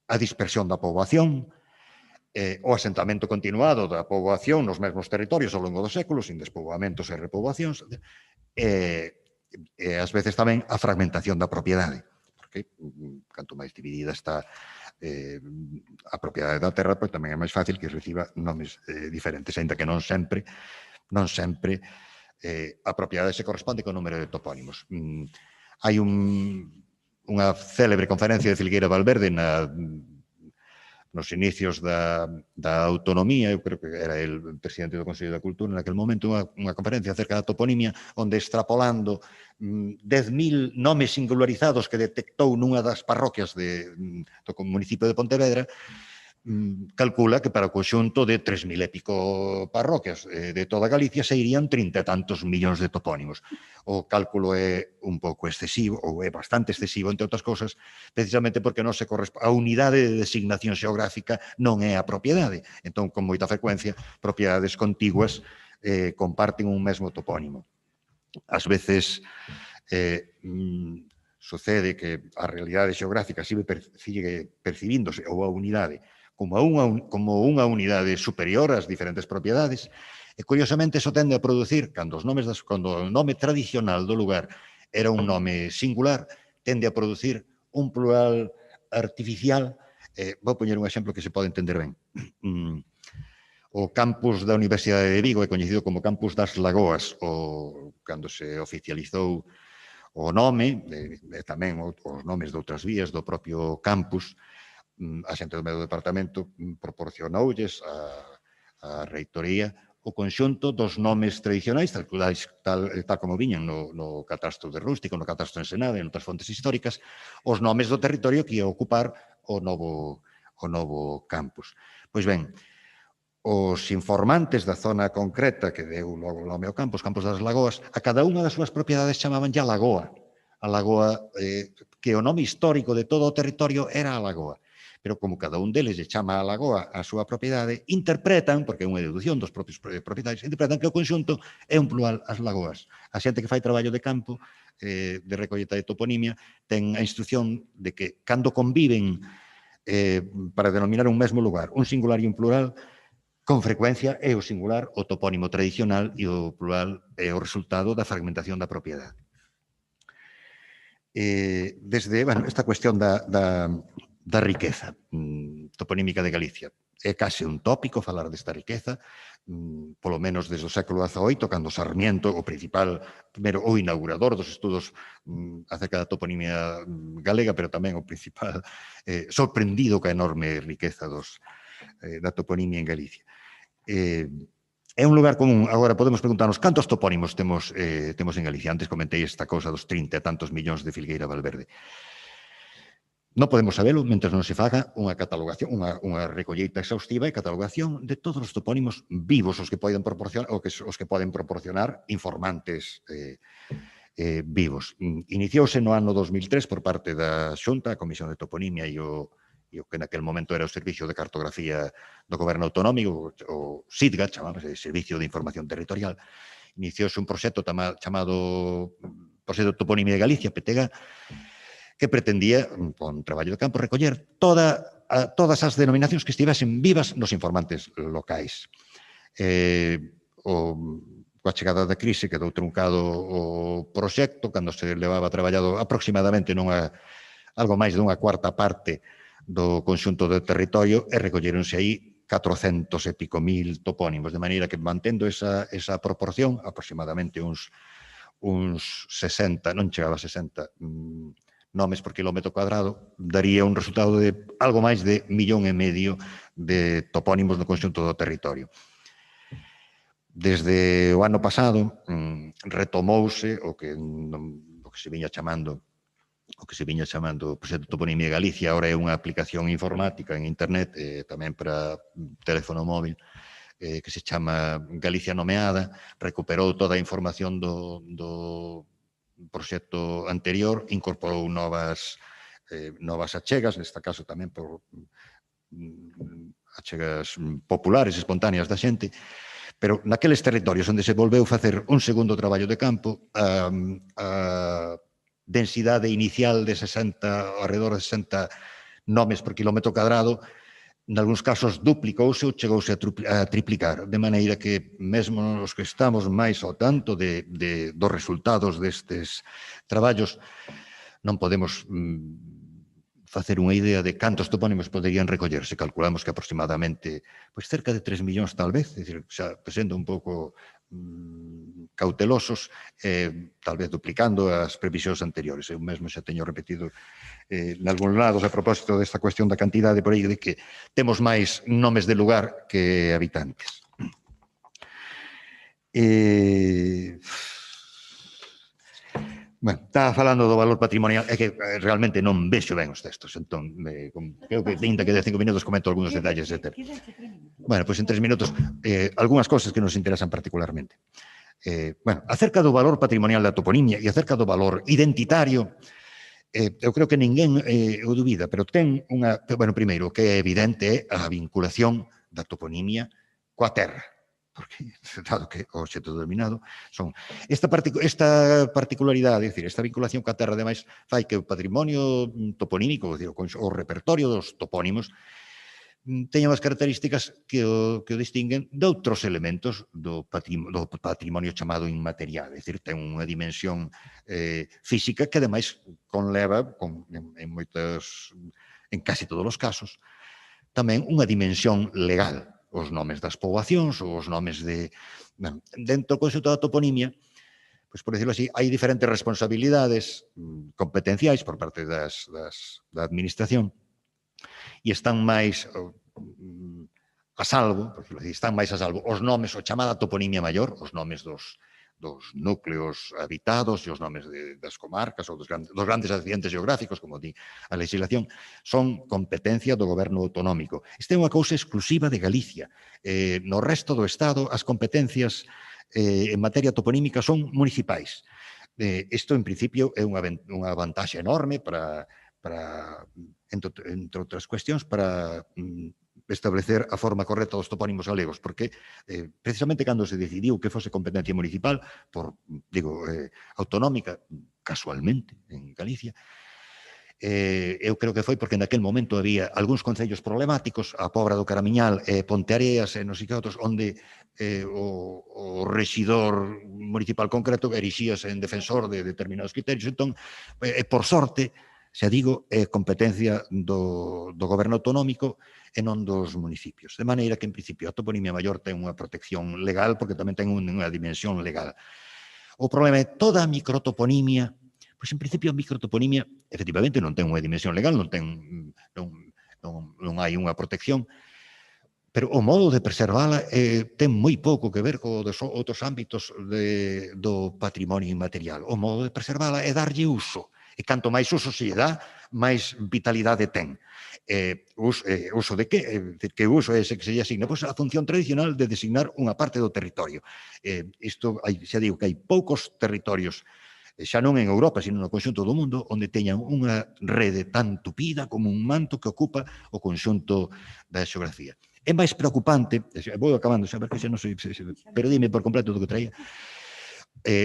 a dispersión da poboación, o asentamento continuado da poboación nos mesmos territorios ao longo dos séculos, sin despoboamentos e repoboacións, e ás veces tamén a fragmentación da propiedade. Porque canto máis dividida está a propiedade da terra, pois tamén é máis fácil que reciba nomes diferentes, ainda que non sempre a propiedade se corresponde co número de topónimos. Hai unha célebre conferencia de Filgueira Valverde nos inicios da autonomía, eu creo que era el presidente do Consello da Cultura en aquel momento, unha conferencia acerca da toponimia, onde extrapolando 10.000 nomes singularizados que detectou nunha das parroquias do municipio de Pontevedra, calcula que para o conxunto de 3.000 e pico parroquias de toda Galicia se irían 30 e tantos millóns de topónimos. O cálculo é un pouco excesivo, ou é bastante excesivo, entre outras cousas, precisamente porque non se corresponde. A unidade de designación xeográfica non é a propiedade. Entón, con moita frecuencia, propiedades contiguas comparten un mesmo topónimo. Ás veces sucede que a realidade xeográfica sigue percibíndose, ou a unidade, como unha unidade superior ás diferentes propiedades, e curiosamente iso tende a producir, cando o nome tradicional do lugar era un nome singular, tende a producir un plural artificial. Vou poñer un exemplo que se pode entender ben. O campus da Universidade de Vigo é coñecido como Campus das Lagoas, cando se oficializou o nome, e tamén os nomes de outras vías do propio campus, a xente do meu departamento proporcionoulles a reitoría o conxunto dos nomes tradicionais, tal como viñan no catastro de Rústico, no catastro de Ensenada e noutras fontes históricas, os nomes do territorio que ia ocupar o novo campus. Pois ben, os informantes da zona concreta que deu logo o nome ao campus, Campos das Lagoas, a cada unha das súas propiedades chamaban ya Lagoa. A Lagoa, que o nome histórico de todo o territorio era a Lagoa. pero como cada un deles lle chama a lagoa a súa propiedade, interpretan, porque é unha deducción dos propios propietarios, interpretan que o conxunto é un plural as lagoas. A xente que fai traballo de campo, de recolleta de toponimia, ten a instrucción de que cando conviven para denominar un mesmo lugar, un singular e un plural, con frecuencia é o singular o topónimo tradicional e o plural é o resultado da fragmentación da propiedade. Desde esta cuestión da riqueza toponímica de Galicia, é case un tópico falar desta riqueza, polo menos desde o século XVIII, cando Sarmiento, o principal, primeiro, o inaugurador dos estudos acerca da toponimia galega, pero tamén o principal, sorprendido ca enorme riqueza da toponimia en Galicia. É un lugar común. Agora podemos preguntarnos cantos topónimos temos en Galicia. Antes comentei esta cousa dos 30 e tantos millóns de Filgueira Valverde. Non podemos sabelo mentre non se faga unha catalogación, unha recolleita exhaustiva e catalogación de todos os topónimos vivos os que poden proporcionar informantes vivos. Iniciouse no ano 2003 por parte da Xunta, a Comisión de Toponimia e o que naquel momento era o Servicio de Cartografía do Goberno Autonómico, o SIDGA, chamámose Servicio de Información Territorial. Iniciouse un proxecto chamado Proxecto de Toponimia de Galicia, PTG, que pretendía, con traballo de campo, recoller todas as denominacións que estivesen vivas nos informantes locais. Coa chegada da crise quedou truncado o proxecto, cando se levaba traballado aproximadamente algo máis dunha cuarta parte do conxunto do territorio, e recolleronse aí 400 e pico mil topónimos, de maneira que mantendo esa proporción, aproximadamente uns 60, non chegaba a 60 nomes por kilómetro cuadrado, daría un resultado de algo máis de 1,5 millón de topónimos no conxunto do territorio. Desde o ano pasado retomouse o que se viña chamando o Proxecto de Toponimia de Galicia. Ahora é unha aplicación informática en internet, tamén para teléfono móvil, que se chama Galicia Nomeada. Recuperou toda a información do proxecto anterior, incorporou novas achegas, neste caso tamén por achegas populares, espontáneas da xente, pero naqueles territorios onde se volveu facer un segundo traballo de campo, a densidade inicial de 60, alrededor de 60 nomes por kilómetro cuadrado, nalgúns casos duplicouse ou chegouse a triplicar, de maneira que mesmo os que estamos máis ao tanto dos resultados destes traballos non podemos facer unha idea de cantos topónimos poderían recollerse. Calculamos que aproximadamente cerca de 3 millóns tal vez, é dicir, xa sendo un pouco cautelosos, tal vez duplicando as previsións anteriores. Eu mesmo xa teño repetido nalgúns lados a propósito desta cuestión da cantidade por aí, de que temos máis nomes de lugar que habitantes. Estaba falando do valor patrimonial, é que realmente non vexo ben os textos, entón, creo que ainda que de 5 minutos comento algúns detalles, etc. Pois en 3 minutos, algunhas cosas que nos interesan particularmente. Acerca do valor patrimonial da toponimia e acerca do valor identitario, eu creo que ninguén o dubida, pero ten unha... Primeiro, o que é evidente é a vinculación da toponimia coa terra, porque, dado que o obxecto denominado son... Esta particularidade, é dicir, esta vinculación coa terra, ademais, fai que o patrimonio toponímico, o repertorio dos topónimos, teña unhas características que o distinguen de outros elementos do patrimonio chamado inmaterial, é dicir, ten unha dimensión física que, ademais, conleva, en casi todos os casos, tamén unha dimensión legal. Os nomes das poboacións ou os nomes de... Dentro do conxunto da toponimia, pois, por decirlo así, hai diferentes responsabilidades competenciais por parte da administración e están máis a salvo, por decirlo así, están máis a salvo os nomes, o chamada toponimia maior, os nomes dos núcleos habitados e os nomes das comarcas ou dos grandes accidentes geográficos, como di a legislación, son competencia do goberno autonómico. Esta é unha cousa exclusiva de Galicia. No resto do Estado, as competencias en materia toponímica son municipais. Isto, en principio, é unha vantaxe enorme para entre outras cuestións, para establecer a forma correcta dos topónimos galegos, porque precisamente cando se decidiu que fose competencia municipal, autonómica, casualmente, en Galicia, eu creo que foi porque naquel momento había algúns concellos problemáticos, a Pobra do Caramiñal e Ponteareas e non sei que outros, onde o rexidor municipal concreto erixíase en defensor de determinados criterios. Entón, por sorte, xa digo, é competencia do goberno autonómico e non dos municipios. De maneira que, en principio, a toponimia maior ten unha protección legal porque tamén ten unha dimensión legal. O problema é toda a microtoponimia. Pois, en principio, a microtoponimia, efectivamente, non ten unha dimensión legal, non hai unha protección, pero o modo de preservala ten moi pouco que ver co dos outros ámbitos do patrimonio inmaterial. O modo de preservala é darlle uso. E canto máis uso se lle dá, máis vitalidade ten. Uso de que? Que uso é ese que se lle asigna? Pois a función tradicional de designar unha parte do territorio. Isto, xa digo que hai poucos territorios, xa non en Europa, sino no conxunto do mundo, onde teñan unha rede tan tupida como un manto que ocupa o conxunto da xeografía. É máis preocupante, vou acabando, xa porque xa non sei, perdíme por completo do que traía,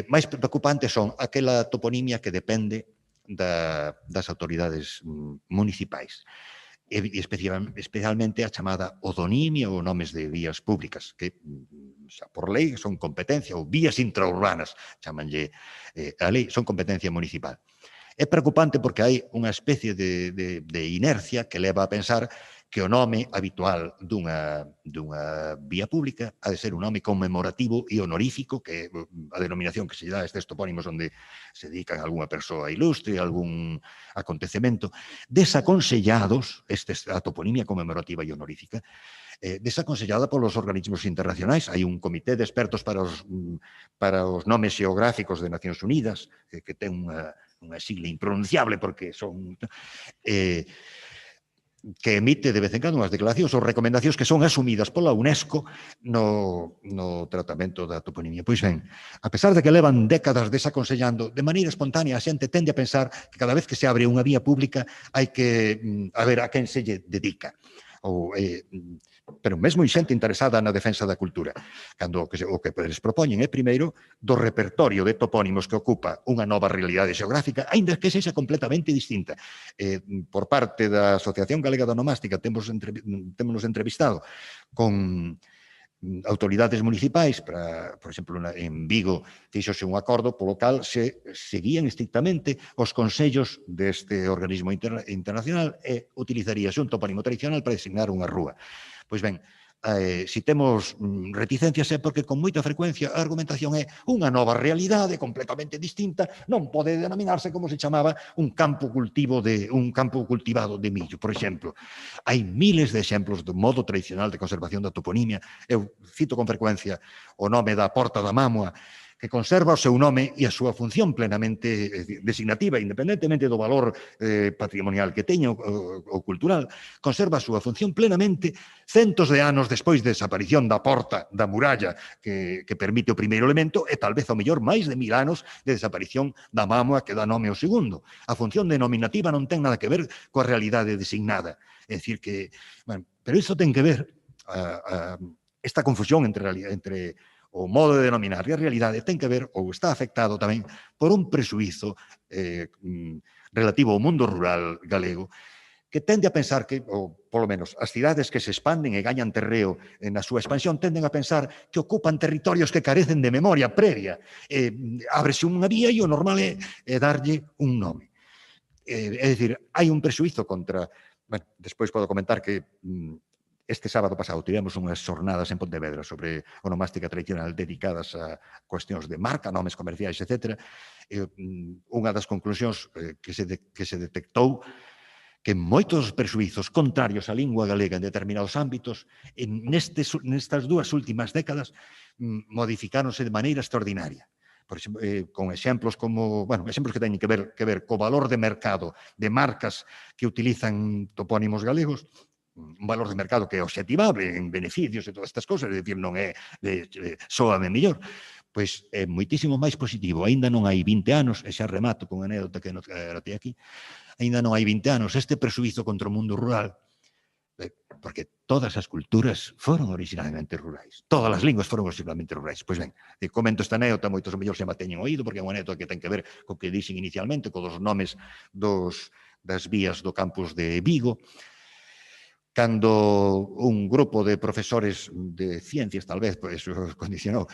máis preocupante son aquela toponimia que depende das autoridades municipais, e especialmente a chamada odonimia ou nomes de vías públicas, que xa por lei son competencia, ou vías intraurbanas, chamanlle a lei, son competencia municipal. É preocupante porque hai unha especie de inercia que leva a pensar que o nome habitual dunha vía pública ha de ser un nome conmemorativo e honorífico, que é a denominación que se dá a estes topónimos onde se dedican a algunha persoa ilustre, a algún acontecemento, desaconsellados, a toponimia conmemorativa e honorífica, desaconsellada polos organismos internacionais. Hai un comité de expertos para os nomes xeográficos de Nacións Unidas, que ten unha sigla impronunciable porque son... que emite de vez en cando unhas declaracións ou recomendacións que son asumidas pola UNESCO no tratamento da toponimia. Pois ben, a pesar de que levan décadas desaconsellando, de maneira espontánea a xente tende a pensar que cada vez que se abre unha vía pública hai que ver a quen se lle dedica. Pero mesmo hai xente interesada na defensa da cultura. Cando o que les propoñen é, primeiro, do repertorio de topónimos que ocupa unha nova realidade xeográfica, aínda que sexa completamente distinta. Por parte da Asociación Galega de Onomástica temos entrevistado con autoridades municipais, por exemplo, en Vigo fixose un acordo polo cal se seguían estrictamente os consellos deste organismo internacional e utilizaríase un topónimo tradicional para designar unha rúa. Pois ben, se temos reticencias é porque con moita frecuencia a argumentación é unha nova realidade completamente distinta, non pode denominarse como se chamaba un campo cultivado de millo, por exemplo. Hai miles de exemplos do modo tradicional de conservación da toponimia. Eu cito con frecuencia o nome da Porta da Mámoa, que conserva o seu nome e a súa función plenamente designativa, independentemente do valor patrimonial que teña ou cultural, conserva a súa función plenamente centos de anos despois da desaparición da porta, da muralla que permite o primeiro elemento e tal vez ao mellor máis de 1000 anos de desaparición da mámoa que dá nome ao segundo. A función denominativa non ten nada que ver coa realidade designada. É dicir que, pero iso ten que ver, esta confusión entre o modo de denominar e a realidade ten que ver ou está afectado tamén por un presuízo relativo ao mundo rural galego que tende a pensar que, ou polo menos, as cidades que se expanden e gañan terreo na súa expansión tenden a pensar que ocupan territorios que carecen de memoria previa. Ábrese unha vía e o normal é darlle un nome. É dicir, hai un presuízo contra... Bueno, despois podo comentar que este sábado pasado tivemos unhas xornadas en Pontevedra sobre onomástica tradicional dedicadas a cuestións de marca, nomes comerciais, etc. Unha das conclusións que se detectou que moitos presuizos contrarios á lingua galega en determinados ámbitos nestas dúas últimas décadas modificáronse de maneira extraordinaria. Por exemplo, con exemplos como, exemplos que teñen que ver co valor de mercado de marcas que utilizan topónimos galegos, un valor de mercado que é obxectivable en beneficios e todas estas cousas, é dicir, non é sóame mellor, pois é moitísimo máis positivo. Aínda non hai 20 anos, e xa remato con a anécdota que anotei aquí, aínda non hai 20 anos, este presuizo contra o mundo rural, porque todas as culturas foron originalmente rurais. Todas as linguas foron originalmente rurais. Pois ben, comento esta anécdota, moitos mellor se me teñen oído, porque é unha anécdota que ten que ver co que dixen inicialmente, co dos nomes das vías do campus de Vigo, cando un grupo de profesores de ciencias, tal vez, pois eso condicionou,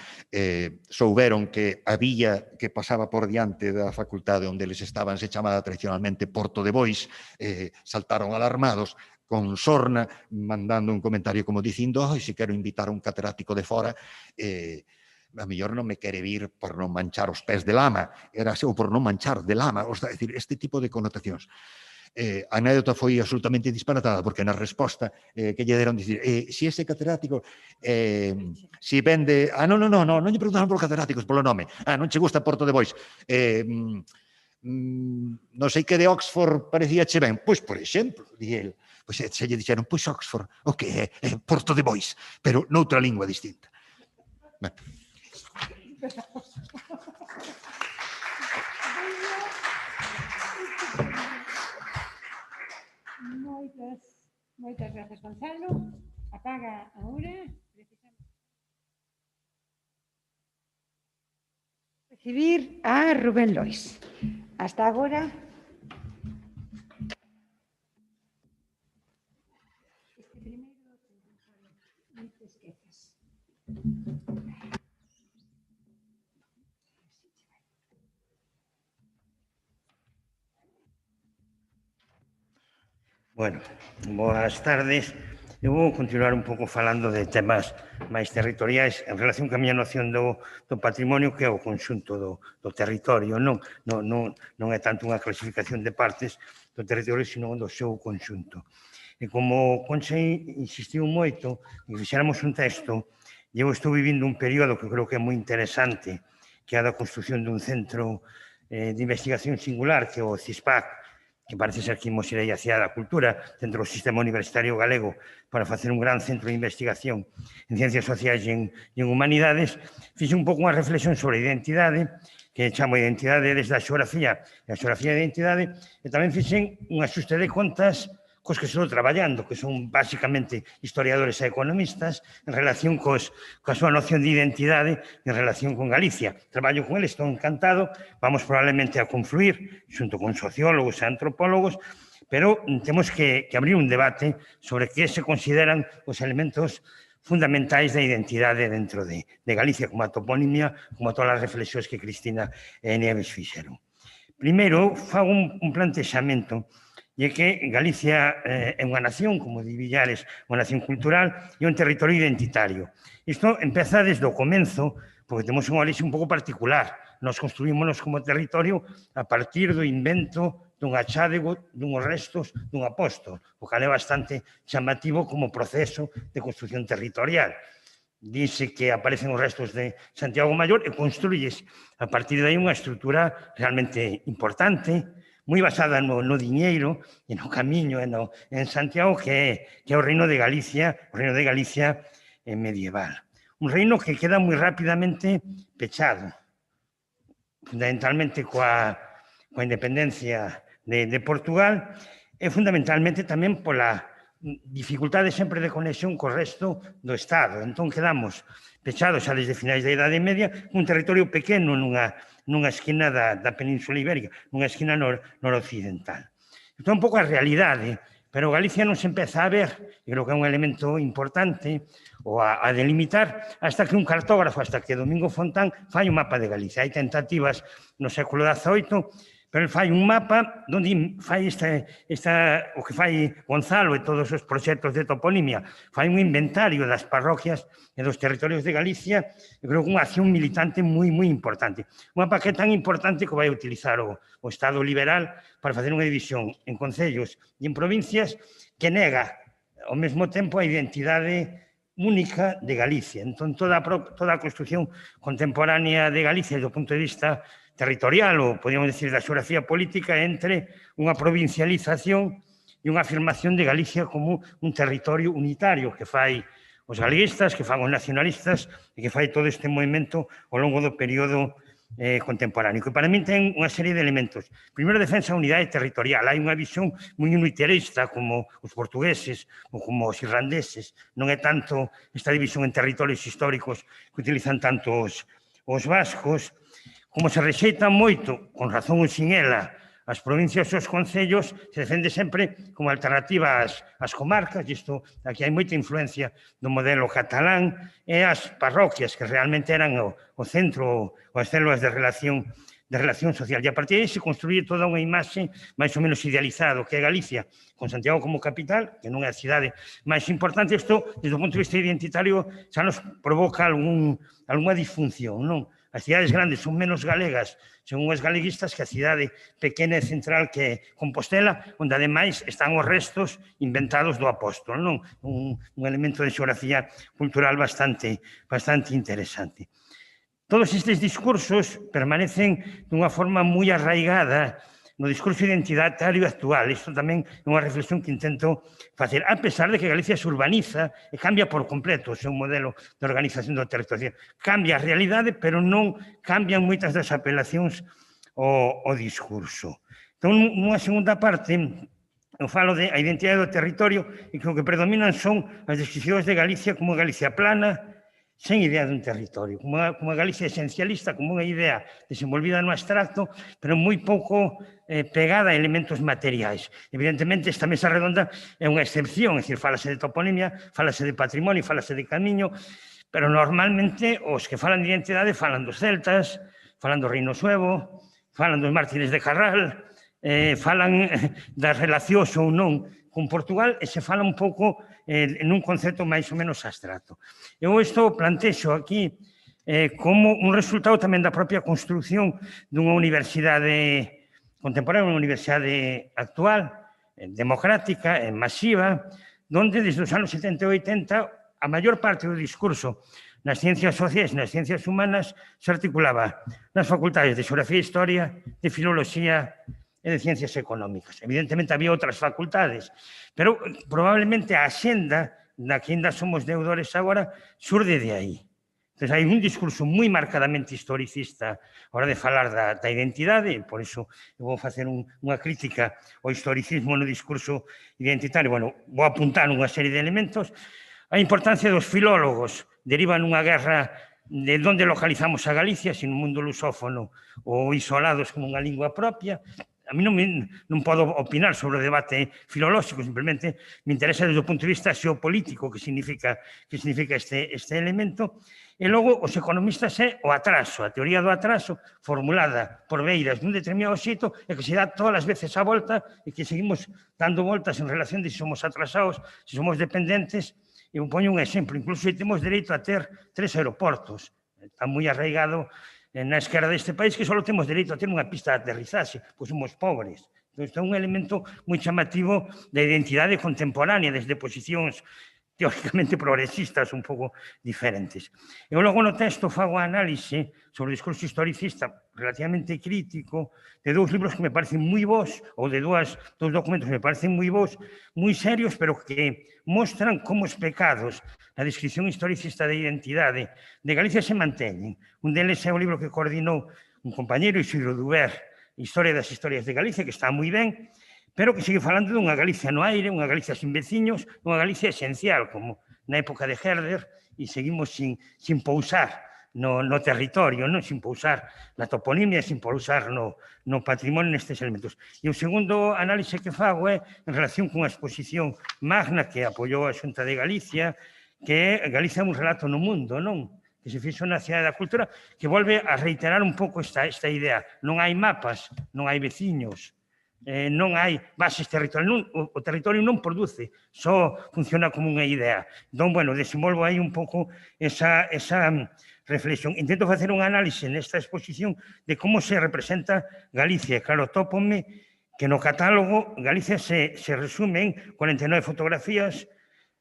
souberon que a vía que pasaba por diante da facultade onde eles estaban se chamaba tradicionalmente Porto de Bois, saltaron alarmados, con sorna, mandando un comentario como dicindo, se quero invitar un catedrático de fora, a mellor non me quere vir por non manchar os pés de lama, ou por non manchar de lama, é dicir, este tipo de connotacións. A anécdota foi absolutamente disparatada, porque na resposta que lle deron dicir, se ese catedrático se vende... non lle preguntaron por catedráticos, polo nome. Non che gusta Porto de Bois. Non sei que de Oxford parecía che ben. Pois, por exemplo, di el, pois se lle dixeron, pois Oxford, o que é Porto de Bois, pero noutra lingua distinta. Moitas grazas, Gonzalo. Apaga agora. Recibir a Rubén Lois. Hasta agora. Bueno, boas tardes. Eu vou continuar un pouco falando de temas máis territoriais en relación ca miña noción do patrimonio, que é o conxunto do territorio. Non é tanto unha clasificación de partes do territorio, sino do seu conxunto. E como Concha insistiu moito, e fixéramos un texto, eu estou vivindo un período que creo que é moi interesante, que é a da construción dun centro de investigación singular, que é o CISPAC, que parece ser que imos ir aí hacia a cultura dentro do sistema universitario galego para facer un gran centro de investigación en ciencias sociais e en humanidades. Fixe un pouco unha reflexión sobre a identidade, que chamo identidade desde a xeografía e a xeografía de identidade, e tamén fixen un axuste de contas cos que estou traballando, que son basicamente historiadores e economistas, en relación coa súa noción de identidade en relación con Galicia. Traballo con eles, estou encantado, vamos probablemente a confluir xunto con sociólogos e antropólogos, pero temos que abrir un debate sobre que se consideran os elementos fundamentais da identidade dentro de Galicia, como a toponimia, como todas as reflexións que Cristina e Nieves fixeron. Primeiro, fago un plantexamento, e é que Galicia é unha nación, como di Villares, unha nación cultural e un territorio identitario. Isto empeza desde o comenzo, porque temos unha orixe un pouco particular. Nos construímonos como territorio a partir do invento dun achádego dunhos restos dun apóstol, o que é bastante chamativo como proceso de construcción territorial. Dice que aparecen os restos de Santiago Maior e construyes a partir de aí unha estrutura realmente importante, moi basada no diñeiro e no camiño en Santiago, que é o reino de Galicia medieval. Un reino que queda moi rapidamente pechado, fundamentalmente coa independencia de Portugal e fundamentalmente tamén pola dificultade sempre de conexión co resto do Estado. Entón quedamos pechados xa desde finais da Idade Media, un territorio pequeno nunha esquina da Península Ibérica, nunha esquina noroccidental. Isto é un pouco a realidade, pero Galicia non se empeza a ver, e creo que é un elemento importante, ou a delimitar, hasta que un cartógrafo, hasta que Domingo Fontán fai un mapa de Galicia. Hai tentativas no século XVIII, pero ele fai un mapa onde fai o que fai Gonzalo e todos os proxectos de toponimia, fai un inventario das parroquias e dos territorios de Galicia, e creo que unha acción militante moi importante. Un mapa que é tan importante que vai utilizar o Estado liberal para facer unha división en concellos e en provincias que nega ao mesmo tempo a identidade única de Galicia. Entón, toda a construcción contemporánea de Galicia, do punto de vista territorial, ou podríamos decir da xeografía política, entre unha provincialización e unha afirmación de Galicia como un territorio unitario que fai os galeguistas, que fan os nacionalistas e que fai todo este movimento ao longo do período contemporáneo, que para min ten unha serie de elementos. Primeiro, defensa a unidade territorial. Hai unha visión moi uniterista como os portugueses ou como os irlandeses. Non é tanto esta división en territorios históricos que utilizan tanto os vascos. Como se rexeitan moito, con razón ou sin ela, as provincias e os concellos, se defende sempre como alternativa ás comarcas, e isto aquí hai moita influencia do modelo catalán, e as parroquias, que realmente eran o centro, ou as células de relación social. E a partir de aí se construye toda unha imaxe máis ou menos idealizado, que é Galicia, con Santiago como capital, que non é a cidade máis importante. Isto, desde o punto de vista identitario, xa nos provoca algunha disfunción, non? As cidades grandes son menos galegas, según os galeguistas, que a cidade pequena e central que é Compostela, onde ademais están os restos inventados do apóstolo, non? Un elemento de xeografía cultural bastante interesante. Todos estes discursos permanecen dunha forma moi arraigada no discurso identitario actual. Isto tamén é unha reflexión que intento facer, a pesar de que Galicia se urbaniza e cambia por completo o seu modelo de organización do territorio. Cambia a realidade, pero non cambian moitas das apelacións ao discurso. Entón, nunha segunda parte, eu falo de a identidade do territorio e que o que predominan son as descripcións de Galicia como Galicia plana, sen idea dun territorio, como a Galicia esencialista, como unha idea desenvolvida no abstracto, pero moi pouco pegada a elementos materiais. Evidentemente, esta mesa redonda é unha excepción, é dicir, fálase de toponimia, fálase de patrimonio, fálase de camiño, pero normalmente os que falan de identidade falan dos celtas, falan do Reino Suevo, falan dos mártires de Carral, falan das relacións ou non con Portugal e se fala un pouco nun concepto máis ou menos abstracto. Eu isto plantexo aquí como un resultado tamén da propia construción dunha universidade contemporánea, unha universidade actual, democrática, masiva, onde desde os anos 70 e 80 a maior parte do discurso nas ciencias sociais e nas ciencias humanas se articulaba nas facultades de Xeografía e Historia, de Filoloxía e de Ciencias Económicas. Evidentemente, había outras facultades, pero probablemente a axenda da que ainda somos deudores agora surde de aí. Entón, hai un discurso moi marcadamente historicista a hora de falar da identidade, e por iso eu vou facer unha crítica ao historicismo no discurso identitario. Bueno, vou apuntar unha serie de elementos. A importancia dos filólogos deriva nunha guerra de onde localizamos a Galicia, se no mundo lusófono ou isolados como unha lingua propia. A mí non podo opinar sobre o debate filolóxico, simplemente me interesa desde o punto de vista xeopolítico que significa este elemento. E logo, os economistas é o atraso, a teoría do atraso formulada por Beiras dun determinado xeito e que se dá todas as veces a volta e que seguimos dando voltas en relación de se somos atrasados, se somos dependentes. Eu poño un exemplo, incluso temos dereito a ter 3 aeroportos. Está moi arraigado na esquerda deste país que só temos dereito a ter unha pista de aterrizaxe, pois somos pobres. Entón, isto é un elemento moi chamativo da identidade contemporánea desde posicións teóricamente progresistas un pouco diferentes. Eu logo no texto fago a análise sobre o discurso historicista relativamente crítico de dous libros que me parecen moi bons, ou de dous documentos que me parecen moi bons, moi serios, pero que mostran como os pecados na descripción historicista da identidade de Galicia se manteñen. Un deles é o libro que coordinou un compañeiro, Isidro Duber, Historia das historias de Galicia, que está moi ben, pero que sigue falando dunha Galicia no aire, unha Galicia sin veciños, unha Galicia esencial, como na época de Herder, e seguimos sin pousar no territorio, sin pousar na toponimia, sin pousar no patrimonio nestes elementos. E o segundo análise que fago é en relación cunha exposición magna que apoiou a Xunta de Galicia, que é Galicia un relato no mundo, que se fixo na Cidade da Cultura, que volve a reiterar un pouco esta idea. Non hai mapas, non hai veciños, non hai bases territoriais, o territorio non produce, só funciona como unha idea. Entón, bueno, desenvolvo aí un pouco esa reflexión. Intento facer un análise nesta exposición de como se representa Galicia. Claro, tópome que no catálogo Galicia se resume en 49 fotografías,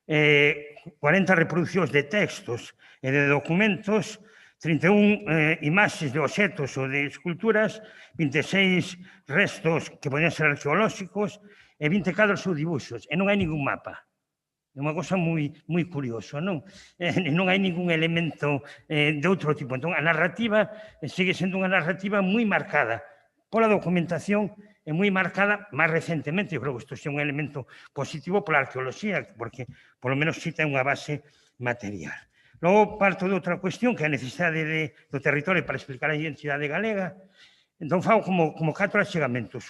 40 reproduccións de textos e de documentos, 31 imaxes de obxetos ou de esculturas, 26 restos que podían ser arqueolóxicos e 20 cadros ou dibuixos. E non hai ningún mapa. É unha cosa moi curiosa, non? Non hai ningún elemento de outro tipo. Entón, a narrativa sigue sendo unha narrativa moi marcada pola documentación e moi marcada máis recentemente. Eu creo que isto é un elemento positivo pola arqueoloxía, porque, polo menos, sí ten unha base material. Logo, parto de outra cuestión, que é a necesidade do territorio para explicar a identidade galega. Entón, fago como 4 achegamentos.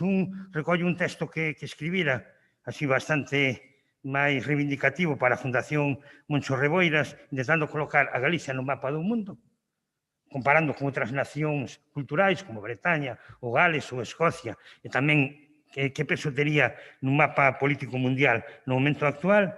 Recollo un texto que escribira, así bastante máis reivindicativo para a Fundación Moncho Reboiras, intentando colocar a Galicia no mapa do mundo, comparando con outras nacións culturais como Bretaña, ou Gales, ou Escocia, e tamén que peso tería nun mapa político mundial no momento actual.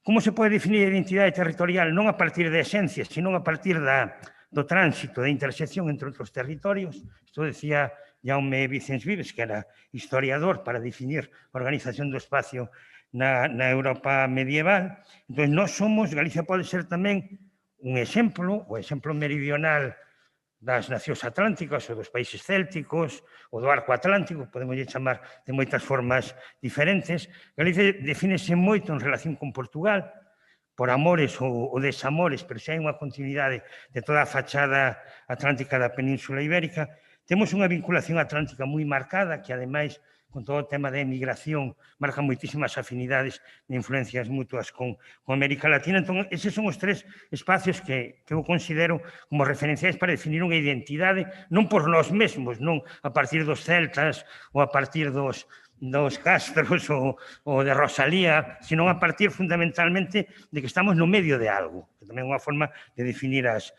Como se pode definir a identidade territorial non a partir de esencias, sino a partir do tránsito, da intersección entre outros territorios? Isto decía Jaume Vicens Vives, que era historiador, para definir a organización do espacio na Europa medieval. Entón, nós somos, Galicia pode ser tamén un exemplo, o exemplo meridional das nacións atlánticas ou dos países célticos ou do arco atlántico, podemos chamar de moitas formas diferentes. Galicia defínese moito en relación con Portugal, por amores ou desamores, pero xa hai unha continuidade de toda a fachada atlántica da Península Ibérica. Temos unha vinculación atlántica moi marcada, que ademais, con todo o tema da emigración, marca moitísimas afinidades de influencias mutuas con América Latina. Entón, eses son os 3 espacios que eu considero como referenciais para definir unha identidade, non por nós mesmos, non a partir dos celtas ou a partir dos castros ou de Rosalía, sino a partir fundamentalmente de que estamos no medio de algo, que tamén é unha forma de definir as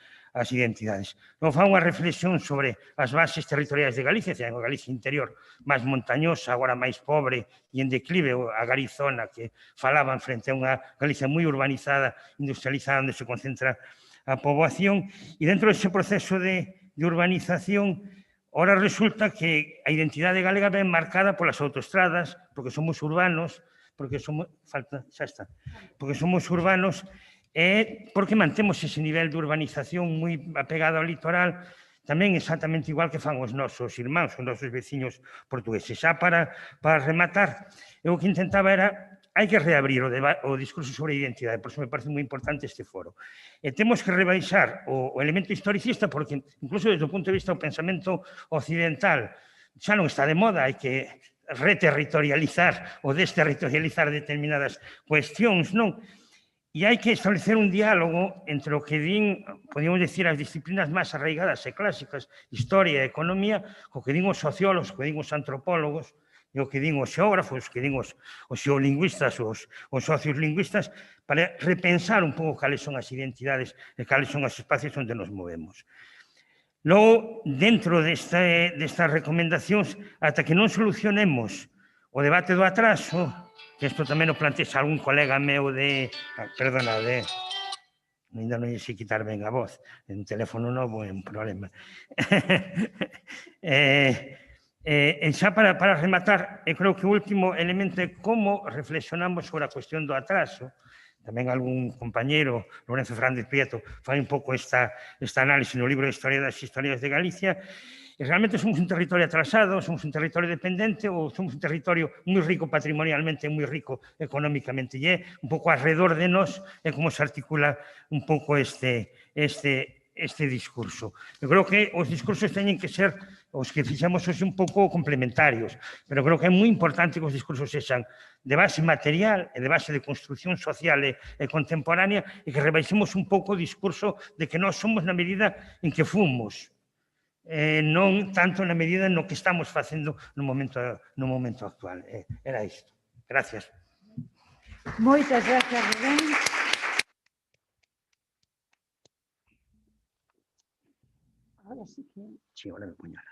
identidades. Non fa unha reflexión sobre as bases territoriais de Galicia, a Galicia interior máis montañosa, agora máis pobre e en declive, a Garizona que falaban frente a unha Galicia moi urbanizada, industrializada, onde se concentra a poboación, e dentro dese proceso de urbanización, ora resulta que a identidade galega ven marcada polas autoestradas, porque somos urbanos, porque somos urbanos, e porque mantemos ese nivel de urbanización moi apegado ao litoral, tamén exactamente igual que fan os nosos irmáns, os nosos veciños portugueses. Xa para rematar, eu o que intentaba era, hai que reabrir o discurso sobre a identidade, por iso me parece moi importante este foro. E temos que rebaixar o elemento historicista, porque incluso desde o punto de vista do pensamento occidental xa non está de moda, hai que reterritorializar ou desterritorializar determinadas cuestións, non? E hai que establecer un diálogo entre o que din, podemos decir, as disciplinas máis arraigadas e clásicas, historia e economía, o que din os sociólogos, o que din os antropólogos, e o que din os xeógrafos, o que din os xeolingüistas, os sociolingüistas, para repensar un pouco cales son as identidades e cales son os espacios onde nos movemos. Logo, dentro destas recomendacións, ata que non solucionemos o debate do atraso, que isto tamén o plantexa algún colega meu perdona, ainda non sei quitar ben a voz, en teléfono novo é un problema. E xa para rematar, eu creo que o último elemento é como reflexionamos sobre a cuestión do atraso. Tamén algún compañeiro, Lorenzo Fernández Prieto, fai un pouco esta análise no libro de Historia das Historias de Galicia. E realmente somos un territorio atrasado, somos un territorio dependente ou somos un territorio moi rico patrimonialmente e moi rico económicamente. E é un pouco alrededor de nós é como se articula un pouco este discurso. Eu creo que os discursos teñen que ser os que fixemos hoxe un pouco complementarios, pero creo que é moi importante que os discursos sexan de base material e de base de construcción social e contemporánea e que rebaixemos un pouco o discurso de que nós somos na medida en que fomos, non tanto na medida no que estamos facendo no momento actual. Era isto. Gracias. Moitas gracias, Rubén. Ahora sí que... Sí, ahora me puñala.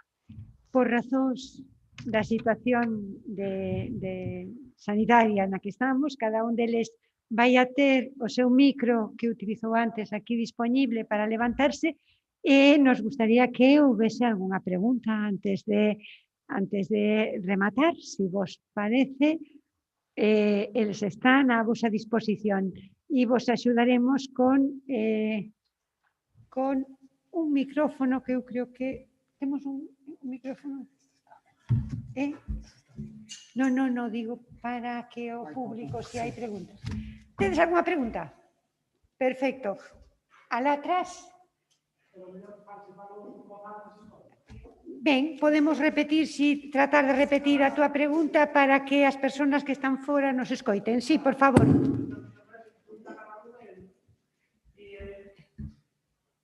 Por razóns da situación de sanitaria na que estamos, cada un deles vai a ter o seu micro que utilizou antes aquí disponible para levantarse. E nos gustaría que houvese algunha pregunta antes de rematar, se vos parece. Eles están a vosa disposición e vos axudaremos con un micrófono que eu creo que temos un micrófono. Non, digo para que o público, se hai preguntas. Tedes algunha pregunta? Perfecto. Alá atrás. Ben, podemos repetir, tratar de repetir a túa pregunta para que as persoas que están fora nos escoiten. Sí, por favor.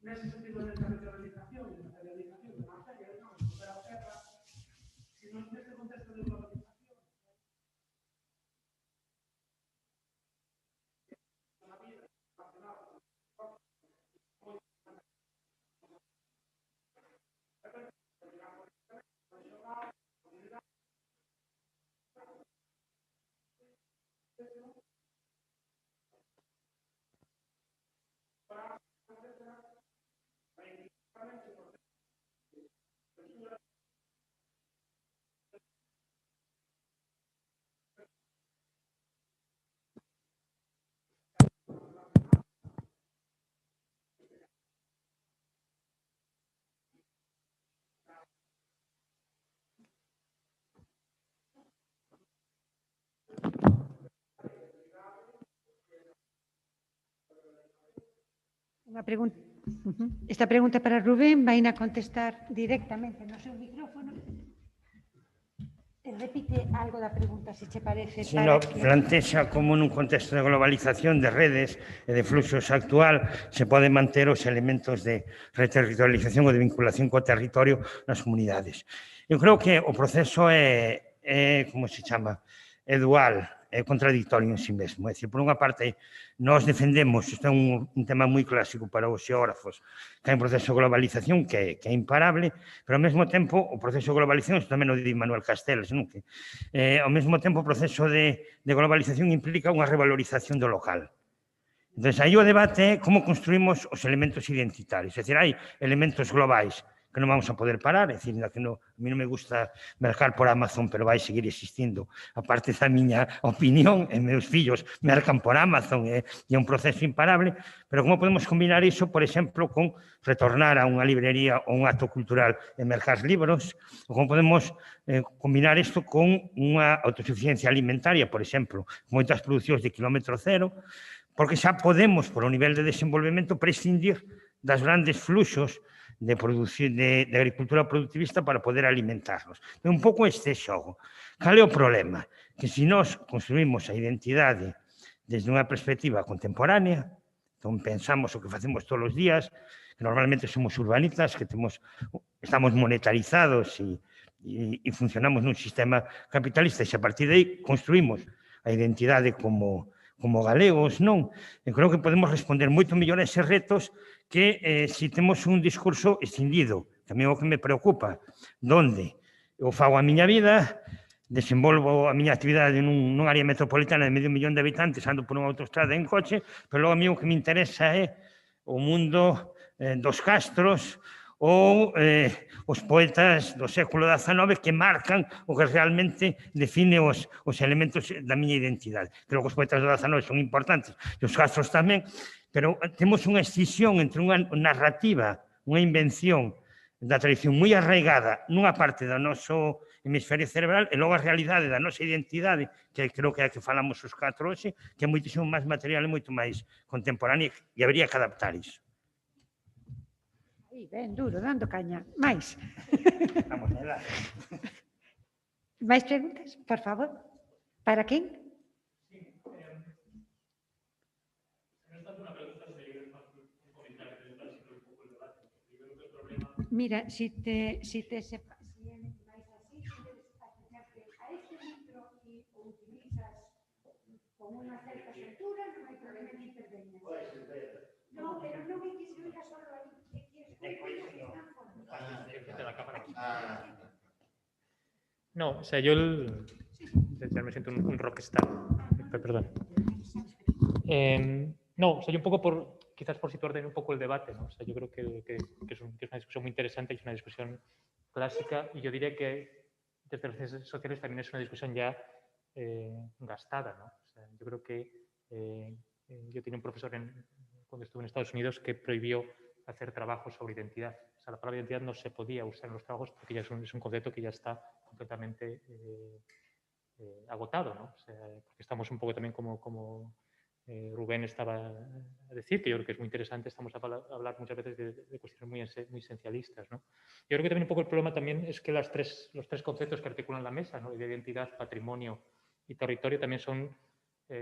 Nese sentido de territorialización e materialización de materia de nós volver á terra, se nos neste contexto de globalización na vida relacionada Unha pregunta. Esta pregunta para Rubén vai a contestar directamente no seu micrófono. Repite algo da pregunta, se che parece. Si no, plantexa como nun contexto de globalización de redes e de fluxos actual se poden manter os elementos de reterritorialización ou de vinculación co territorio nas comunidades. Eu creo que o proceso é como se chama, é dual, é contradictorio en sí mesmo. É dicir, por unha parte, nós defendemos, isto é un tema moi clásico para os xeógrafos, que hai un proceso de globalización que é imparable, pero ao mesmo tempo o proceso de globalización, isto tamén o di Manuel Castells, non? Que, ao mesmo tempo o proceso de globalización implica unha revalorización do local. Entón, aí o debate é como construímos os elementos identitarios. É dicir, hai elementos globais que non vamos a poder parar, é dicir, que no, a mí non me gusta mercar por Amazon, pero vai seguir existindo. A parte da miña opinión, e meus fillos mercan por Amazon, é un proceso imparable, pero como podemos combinar iso, por exemplo, con retornar a unha librería ou un acto cultural e mercar libros, ou como podemos combinar isto con unha autosuficiencia alimentaria, por exemplo, moitas producións de kilómetro cero, porque xa podemos, por o nivel de desenvolvemento, prescindir das grandes fluxos de agricultura productivista para poder alimentarnos. É un pouco este xogo. Cal é o problema? Que se nós construímos a identidade desde unha perspectiva contemporánea, entón pensamos o que facemos todos os días, que normalmente somos urbanistas, que estamos monetarizados e funcionamos nun sistema capitalista, e se a partir de aí construímos a identidade como galegos, non? Eu creo que podemos responder moito mellor a eses retos que se temos un discurso escindido, que a mí é o que me preocupa, donde eu fago a miña vida, desenvolvo a miña actividade nunha área metropolitana de 500.000 de habitantes, ando por unha autostrada en coche, pero logo a mí o que me interesa é o mundo dos castros ou os poetas do século XIX que marcan o que realmente define os elementos da miña identidade. Creo que os poetas do XIX son importantes, e os castros tamén, pero temos unha escisión entre unha narrativa, unha invención da tradición moi arraigada nunha parte do noso hemisferio cerebral e logo a realidade da nosa identidade, que creo que é a que falamos os catro hoxe, que é moitísimo máis material e moito máis contemporánea e habería que adaptar iso. Ben duro, dando caña. Mais. Vamos alá. Mais preguntas, por favor? Para quen? Mira, si te vais así, acercarte a este micro y o utilizas con una certa altura, non hai problema en intervenir. No, pero non é que se oiga solo aí. No, o sea, yo ya me siento un rockstar. Perdón. No, o sea, yo un poco quizás por situar un poco el debate, ¿no? O sea, yo creo que es una discusión muy interesante y es una discusión clásica, y yo diría que desde las ciencias sociales también es una discusión ya gastada, ¿no? O sea, yo creo que yo tenía un profesor cuando estuve en Estados Unidos que prohibió hacer trabajos sobre identidad. O sea, la palabra identidad no se podía usar en los trabajos porque ya es un concepto que ya está completamente agotado, ¿no? O sea, porque estamos un poco también como Rubén estaba a decir, que yo creo que es muy interesante, estamos a hablar muchas veces de cuestiones muy esencialistas, ¿no? Yo creo que también un poco el problema también es que los tres conceptos que articulan la mesa, ¿no? De identidad, patrimonio y territorio, también son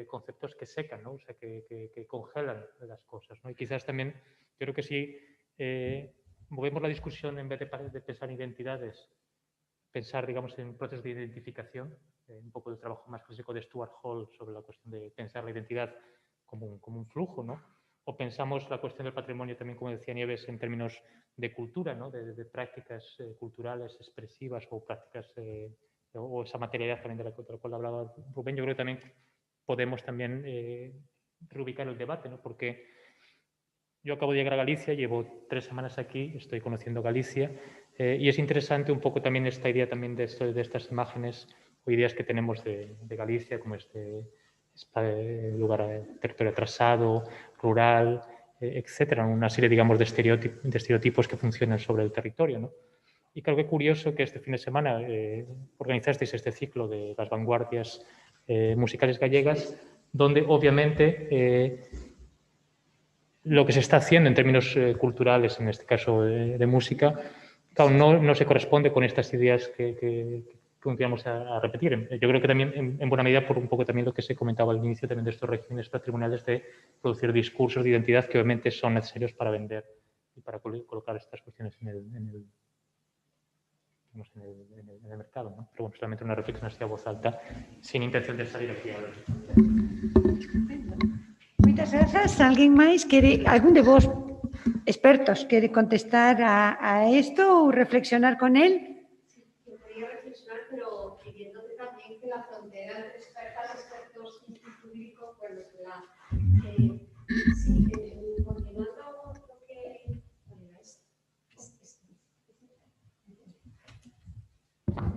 conceptos que secan, ¿no? O sea, que congelan las cosas, ¿no? Y quizás también, yo creo que si movemos la discusión en vez de pensar en identidades, pensar, digamos, en procesos de identificación, un poco del trabajo más clásico de Stuart Hall sobre la cuestión de pensar la identidad como un flujo, ¿no? O pensamos la cuestión del patrimonio también, como decía Nieves, en términos de cultura, ¿no? De prácticas culturales expresivas o prácticas, o esa materialidad también de la cual hablaba Rubén. Yo creo que también podemos también reubicar el debate, ¿no? Porque yo acabo de llegar a Galicia, llevo 3 semanas aquí, estoy conociendo Galicia, y es interesante un poco también esta idea también de estas imágenes o ideas que tenemos de Galicia como este lugar, territorio atrasado, rural, etcétera, una serie, digamos, de estereotipos que funcionan sobre el territorio, ¿no? Y creo que curioso que este fin de semana organizasteis este ciclo de las vanguardias musicales gallegas, donde obviamente lo que se está haciendo en términos culturales, en este caso de música, claro, no se corresponde con estas ideas que vamos a repetir. Yo creo que también, en buena medida, por un poco también lo que se comentaba al inicio también de estos regímenes patrimoniales de producir discursos de identidad que obviamente son necesarios para vender y para colocar estas cuestiones en el mercado, ¿no? Pero bueno, solamente una reflexión así a voz alta, sin intención de salir aquí a hablar. Moitas grazas. Alguén máis quere, algún de vos expertos quere contestar a isto ou reflexionar con él? Yo quería reflexionar, pero pidiéndote también que la frontera entre expertos y público, bueno, sí, continuando lo que...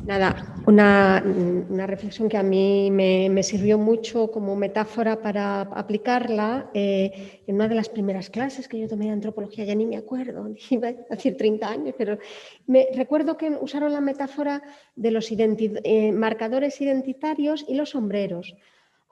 Nada, una reflexión que a mí me sirvió mucho como metáfora para aplicarla en una de las primeras clases que yo tomé de antropología, ya ni me acuerdo, iba a decir 30 años, pero recuerdo que usaron la metáfora de los marcadores identitarios y los sombreros.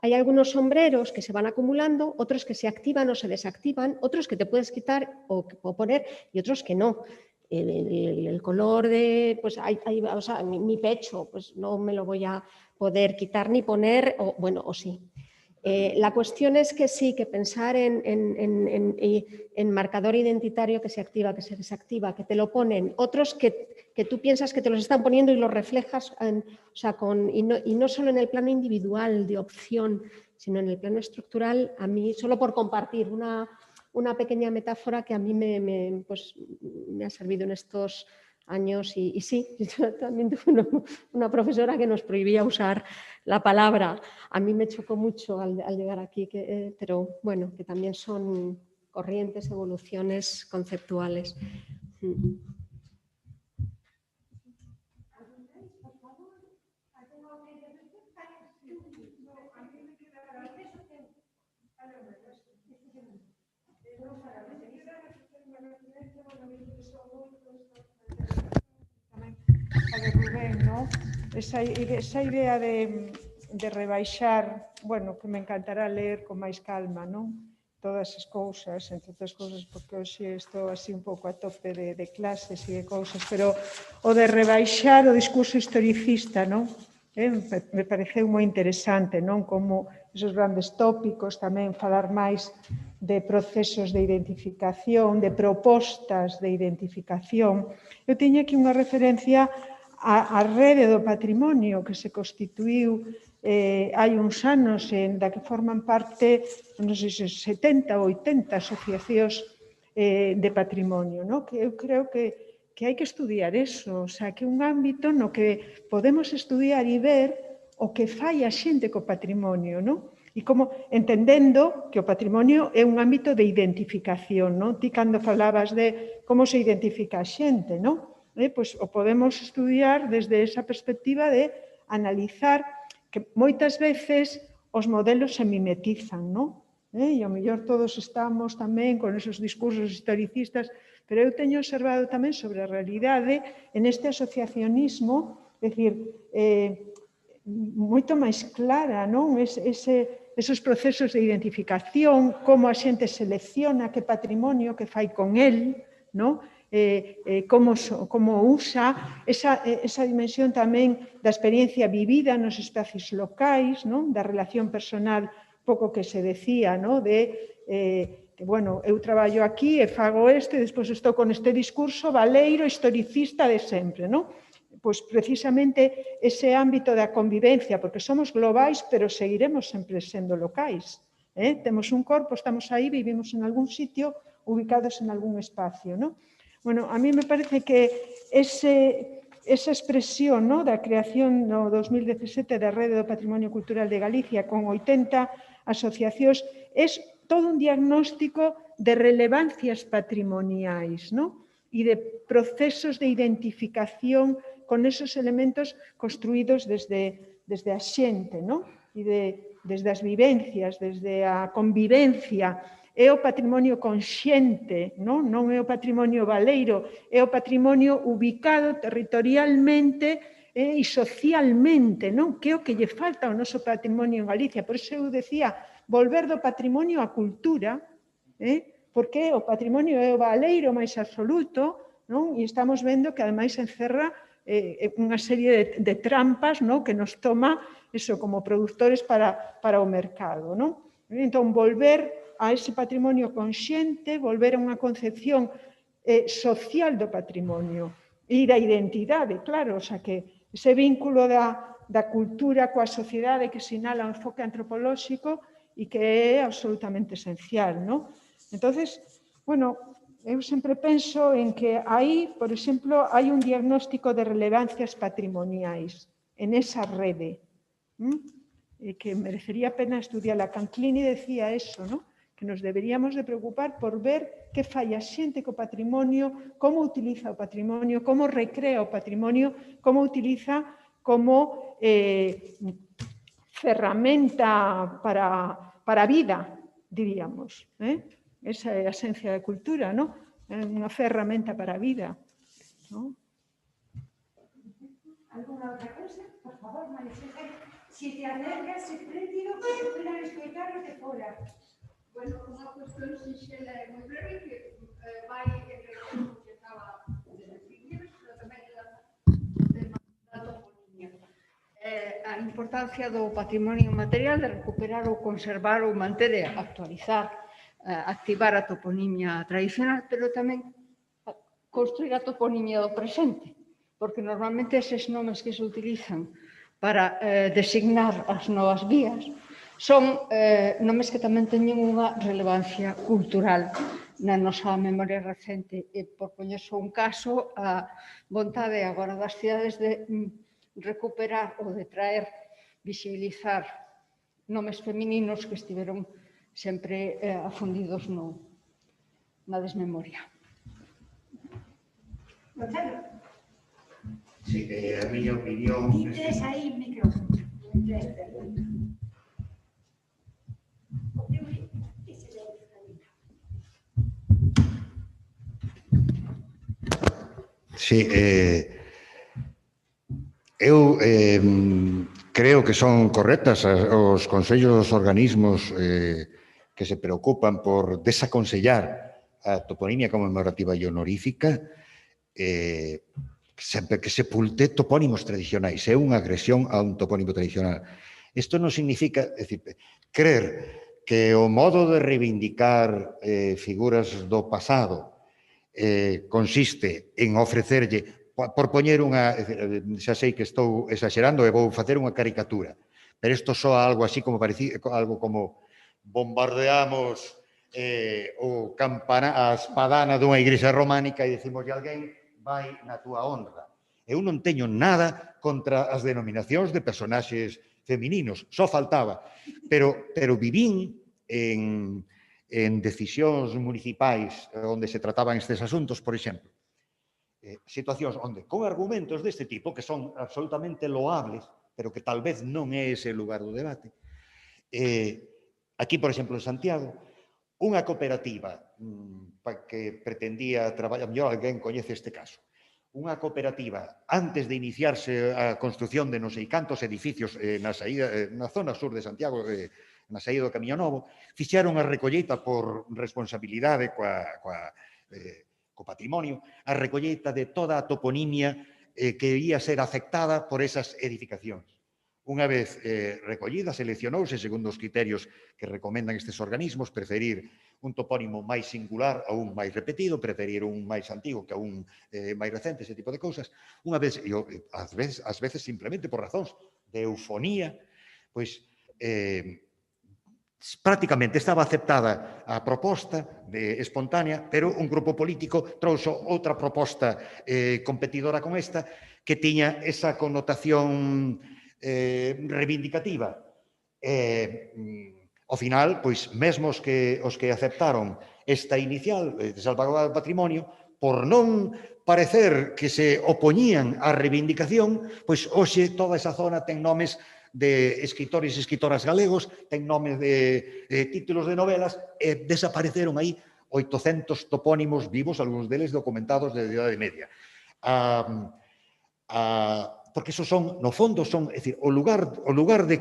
Hay algunos sombreros que se van acumulando, otros que se activan o se desactivan, otros que te puedes quitar o poner y otros que no. El color de, pues o sea, mi pecho, pues no me lo voy a poder quitar ni poner, o bueno, o sí. La cuestión es que sí, que pensar en marcador identitario que se activa, que se desactiva, que te lo ponen, otros que tú piensas que te los están poniendo y los reflejas, o sea, y no solo en el plano individual de opción, sino en el plano estructural, a mí, solo por compartir una pequeña metáfora que a mí me ha servido en estos años y sí, yo también tuve una profesora que nos prohibía usar la palabra. A mí me chocó mucho al llegar aquí, pero bueno, que también son corrientes, evoluciones conceptuales. A de Rubén, ¿no? Esa idea de rebaixar, bueno, que me encantará ler con máis calma, non? Todas as cousas, entre outras cousas, porque hoxe estou así un pouco a tope de clases e de cousas, pero o de rebaixar o discurso historicista, non? Me pareceu moi interesante, non? Como esos grandes tópicos, tamén falar máis de procesos de identificación, de propostas de identificación. Eu tiña aquí unha referencia á rede do patrimonio que se constituiu hai uns anos, da que forman parte, non sei se 70 ou 80 asociacións de patrimonio, non? Que eu creo que hai que estudiar eso, o sea, que é un ámbito no que podemos estudiar e ver o que fai a xente co patrimonio, non? E como entendendo que o patrimonio é un ámbito de identificación, non? Ti cando falabas de como se identifica a xente, non? Pois o podemos estudiar desde esa perspectiva de analizar que moitas veces os modelos se mimetizan, non? E ao mellor todos estamos tamén con esos discursos historicistas, pero eu teño observado tamén sobre a realidade en este asociacionismo, é dicir, moito máis clara, non? esos procesos de identificación, como a xente selecciona que patrimonio que fai con el, non? Como usa esa dimensión tamén da experiencia vivida nos espacios locais, non? Da relación personal, pouco que se decía, non? Que, bueno, eu traballo aquí e fago isto e despois estou con este discurso valeiro, historicista de sempre, non? Pois precisamente ese ámbito da convivencia, porque somos globais, pero seguiremos sempre sendo locais. Temos un corpo, estamos aí, vivimos en algún sitio, ubicados en algún espacio, non? Bueno, a mí me parece que esa expresión, ¿no?, da creación no 2017 da Rede do Patrimonio Cultural de Galicia con 80 asociacións é todo un diagnóstico de relevancias patrimoniais, ¿no?, e de procesos de identificación con esos elementos construídos desde a xente, ¿no?, e desde as vivencias, desde a convivencia. É o patrimonio consciente, non é o patrimonio baleiro, é o patrimonio ubicado territorialmente e socialmente, non? Que é o que lle falta ao noso patrimonio en Galicia. Por iso eu decía, volver do patrimonio á cultura, porque o patrimonio é o baleiro máis absoluto, non? E estamos vendo que ademais encerra unha serie de trampas, non? Que nos toma eso como productores para o mercado, non? Entón, volver a ese patrimonio consciente, volver a unha concepción social do patrimonio e da identidade, claro, o sea que ese vínculo da cultura coa sociedade que sinala o enfoque antropolóxico e que é absolutamente esencial, non? Entonces, bueno, eu sempre penso en que aí, por exemplo, hai un diagnóstico de relevancias patrimoniais en esa rede, que merecería pena estudiarla. Canclini decía eso, non? Que nos deberíamos de preocupar por ver que fai a xente co patrimonio, como utiliza o patrimonio, como recrea o patrimonio, como utiliza como ferramenta para a vida, diríamos. Esa é a esencia da cultura, non? É unha ferramenta para a vida. Alguna outra cosa? Por favor, Marisela, se te acercas, espléndido, que puedan escoitar de fora. Bueno, unha cuestión sinxela e moi breve que vai en relación ao que estaba de definir, pero tamén o tema da toponimia. A importancia do patrimonio material de recuperar ou conservar ou manter e actualizar, activar a toponimia tradicional, pero tamén construir a toponimia do presente, porque normalmente eses nomes que se utilizan para designar as novas vías son nomes que tamén teñen unha relevancia cultural na nosa memoria recente. E, por poñerse un caso, a vontade agora das cidades de recuperar ou de traer, visibilizar nomes femininos que estiveron sempre afundidos na desmemoria. Gonzalo. Sí, a miña opinión... Dites aí o micrófono. Sí, eu creo que son correctas os consellos dos organismos que se preocupan por desaconsellar a toponimia conmemorativa e honorífica, sempre que sepulte topónimos tradicionais. É unha agresión a un topónimo tradicional. Isto non significa, é dicir, creer que o modo de reivindicar figuras do pasado consiste en ofrecerlle, por poñer unha, xa sei que estou exagerando e vou facer unha caricatura, pero isto soa algo así como algo como bombardeamos a espadana dunha igrexa románica e decimos a alguén vai na túa honra. Eu non teño nada contra as denominacións de personaxes femininos, só faltaba, pero vivín en decisións municipais onde se trataban estes asuntos, por exemplo, situacións onde, con argumentos deste tipo, que son absolutamente loables, pero que tal vez non é ese o lugar do debate, aquí, por exemplo, en Santiago, unha cooperativa que pretendía traballar, mellor alguén coñece este caso, unha cooperativa, antes de iniciarse a construción de non sei cantos edificios na zona sur de Santiago, na saída do Camiño Novo, fixeron a recolleita por responsabilidade co patrimonio, a recolleita de toda a toponimia que ia ser afectada por esas edificacións. Unha vez recollida, seleccionouse, segundo os criterios que recomendan estes organismos, preferir un topónimo máis singular a un máis repetido, preferir un máis antigo que a un máis recente, ese tipo de cousas. Unha vez, e ás veces simplemente por razóns de eufonía, pois prácticamente estaba aceptada a proposta espontánea, pero un grupo político trouxo outra proposta competidora con esta que tiña esa connotación reivindicativa. Ao final, pois, mesmo os que aceptaron esta inicial de salvaguarda do patrimonio, por non parecer que se opoñían á reivindicación, pois hoxe toda esa zona ten nomes de escritores e escritoras galegos, ten nomes de títulos de novelas, e desapareceron aí 800 topónimos vivos, algúns deles documentados de Idade Media. Porque esos son, no fondo, son, é dicir, o lugar de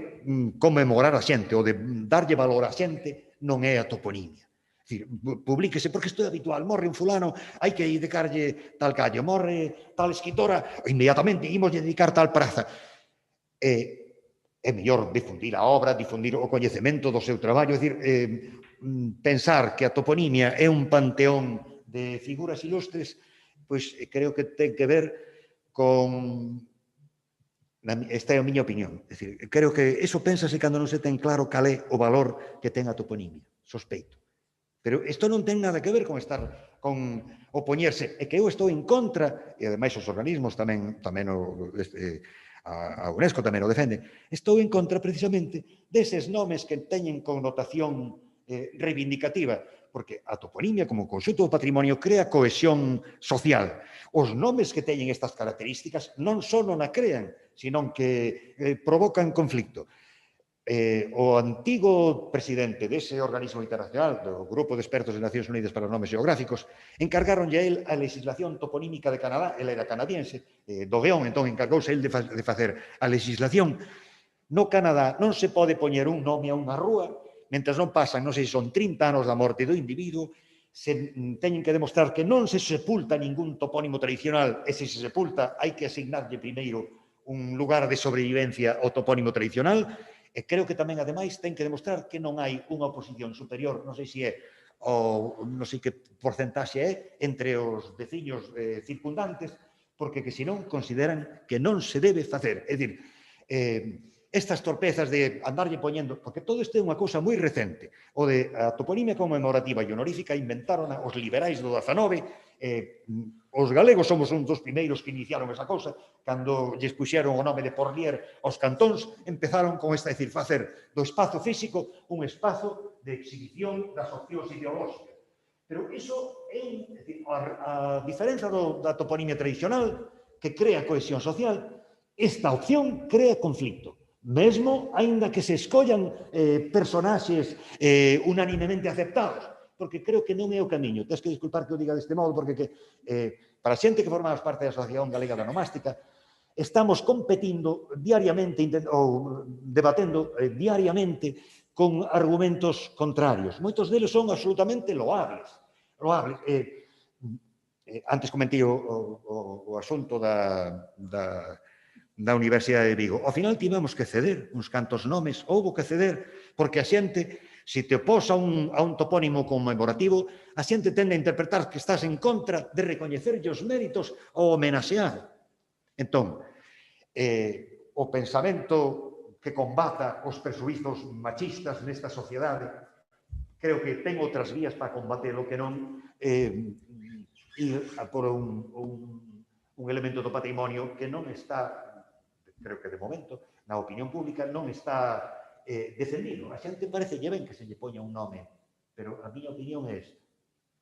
conmemorar a xente, ou de darlle valor a xente, non é a toponimia. É dicir, publíquese, porque isto é habitual, morre un fulano, hai que dedicarlle tal callo, morre tal escritora, inmediatamente imos dedicar tal praza. É mellor difundir a obra, difundir o coñecemento do seu traballo, é dicir, pensar que a toponimia é un panteón de figuras ilustres, pois creo que ten que ver con... Esta é a miña opinión. É dicir, creo que iso pénsase cando non se ten claro cal é o valor que ten a toponimia. Sospeito. Pero isto non ten nada que ver con opoñerse. É que eu estou en contra, e ademais os organismos tamén a UNESCO tamén o defende, estou en contra precisamente deses nomes que teñen connotación reivindicativa, porque a toponimia como conxunto do patrimonio crea cohesión social. Os nomes que teñen estas características non só non a crean, sino que provocan conflicto. O antigo presidente dese organismo internacional, do Grupo de Expertos de Nacións Unidas para os Nomes Geográficos, encargaronlle a él a legislación toponímica de Canadá, él era canadiense, do guión, entón encargouse él de facer a legislación. No Canadá non se pode poñer un nome a unha rúa, mentre non pasan, non sei se son 30 anos da morte do individuo, se teñen que demostrar que non se sepulta ningún topónimo tradicional, e se se sepulta hai que asignarlle primeiro un lugar de sobrevivencia ao topónimo tradicional. E creo que tamén, ademais, ten que demostrar que non hai unha oposición superior, non sei se é, non sei que porcentaxe é, entre os veciños circundantes, porque que senón consideran que non se debe facer. É dicir, estas torpezas de andarlle poñendo, porque todo isto é unha cousa moi recente. O de a toponimia conmemorativa e honorífica inventaron os liberais do 19, os galegos somos un dos primeiros que iniciaron esa cousa, cando lles puxeron o nome de Porlier aos cantóns, empezaron con esta, decir, facer do espazo físico un espazo de exhibición das opcións ideolóxicas. Pero iso é, a diferenza da toponimia tradicional, que crea cohesión social, esta opción crea conflicto. Mesmo, aínda que se escollan personaxes unanimemente aceptados, porque creo que non é o camiño. Tens que disculpar que o diga deste modo, porque para a xente que formamos parte da Asociación Galega da Nomástica, estamos competindo diariamente ou debatendo diariamente con argumentos contrarios. Moitos deles son absolutamente loables. Antes comentei o asunto da Universidade de Vigo. Ao final tivemos que ceder uns cantos nomes, houbo que ceder, porque a xente, se te opós a un topónimo conmemorativo, a xente tende a interpretar que estás en contra de recoñecerlle os méritos ou homenaxear. Entón, o pensamento que combata os presuizos machistas nesta sociedade, creo que ten outras vías para combatelo que non ir por un elemento do patrimonio que non está, creo que de momento, na opinión pública, non está defendido. A xente parece ben que se lle poña un nome, pero a miña opinión é esta.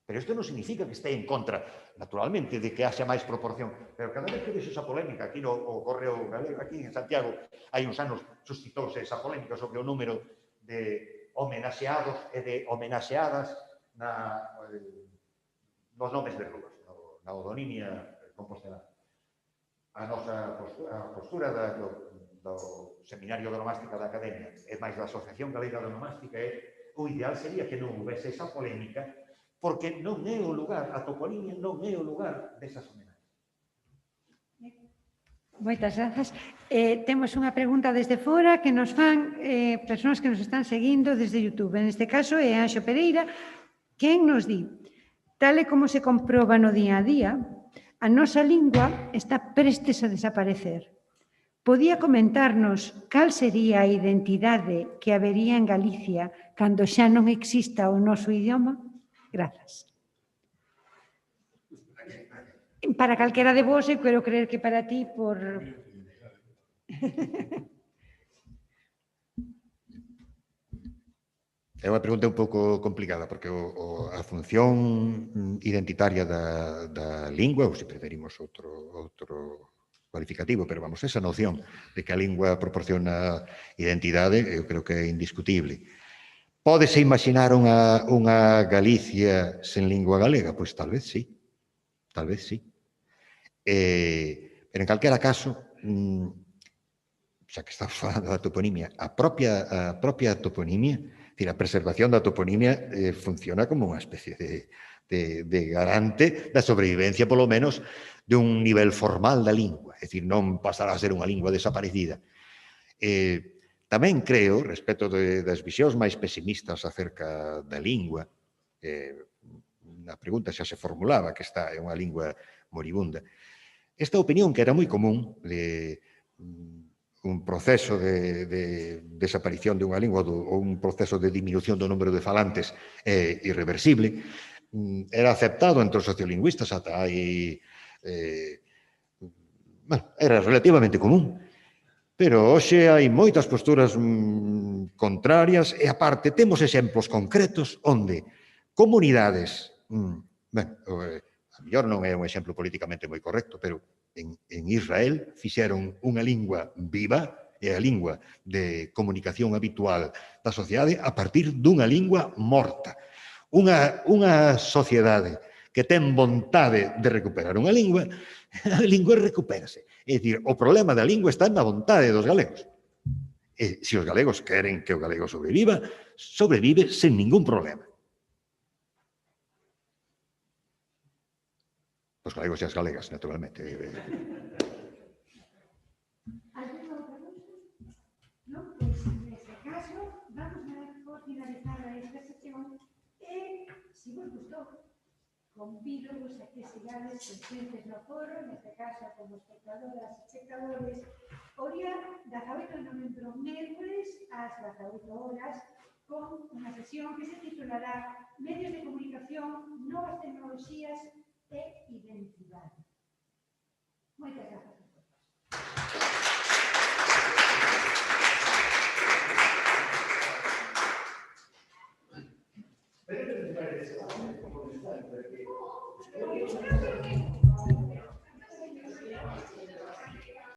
Pero isto non significa que este en contra, naturalmente, de que haxa máis proporción. Pero cada vez que vexo esa polémica, aquí no Correo Galego, aquí en Santiago, hai uns anos suscitouse esa polémica sobre o número de homenaxeados e de homenaxeadas nos nomes de rúas, na odonimia compostelana. A nosa postura Seminario de Onomástica da Academia e máis da Asociación Galega de Onomástica, o ideal sería que non houvese esa polémica, porque non é o lugar, a toponimia non é o lugar desas homenaxes. Moitas grazas. Temos unha pregunta desde fora que nos fan persoas que nos están seguindo desde YouTube. En este caso é Anxo Pereira, quen nos di: tal e como se comproba no día a día, a nosa lingua está prestes a desaparecer. Podía comentarnos cal sería a identidade que habería en Galicia cando xa non exista o noso idioma? Grazas. Para calquera de vos, eu quero creer que para ti, por... É unha pregunta un pouco complicada, porque a función identitaria da lingua, ou se preferimos outro cualificativo, pero vamos, esa noción de que a lingua proporciona identidade, eu creo que é indiscutible. Pódese imaginar unha Galicia sen lingua galega? Pois tal vez sí. Tal vez sí. Pero en calquera caso, xa que estamos falando da toponimia, a propia toponimia, a preservación da toponimia funciona como unha especie de garante da sobrevivencia, polo menos, de un nivel formal da lingua, é dicir, non pasará a ser unha lingua desaparecida. Tamén creo, respecto das visións máis pesimistas acerca da lingua, a pregunta xa se formulaba, que esta é unha lingua moribunda. Esta opinión, que era moi común, de un proceso de desaparición de unha lingua ou un proceso de diminución do número de falantes irreversible, era aceptado entre os sociolingüistas ata aí... Era relativamente común. Pero hoxe hai moitas posturas contrarias e, aparte, temos exemplos concretos onde comunidades... A mellor non é un exemplo políticamente moi correcto, pero en Israel fixeron unha lingua viva, é a lingua de comunicación habitual da sociedade, a partir dunha lingua morta. Unha sociedade que ten vontade de recuperar unha lingua, a lingua recupérase. É dicir, o problema da lingua está na vontade dos galegos. E se os galegos queren que o galego sobreviva, sobrevive sen ningún problema. Os galegos e as galegas, naturalmente. ¿Alguna outra cousa? Non? Pois, neste caso, vamos a por finalizar esta sesión e, se vos gustou, convido-vos a que sigades presentes no foro, neste caso, como espectadoras e espectadores, o día 18 de novembro, mércoles, ás 18 horas, con unha sesión que se titulará Medios de comunicación, novas tecnoloxías e identidade. Moitas grazas a todos. Pero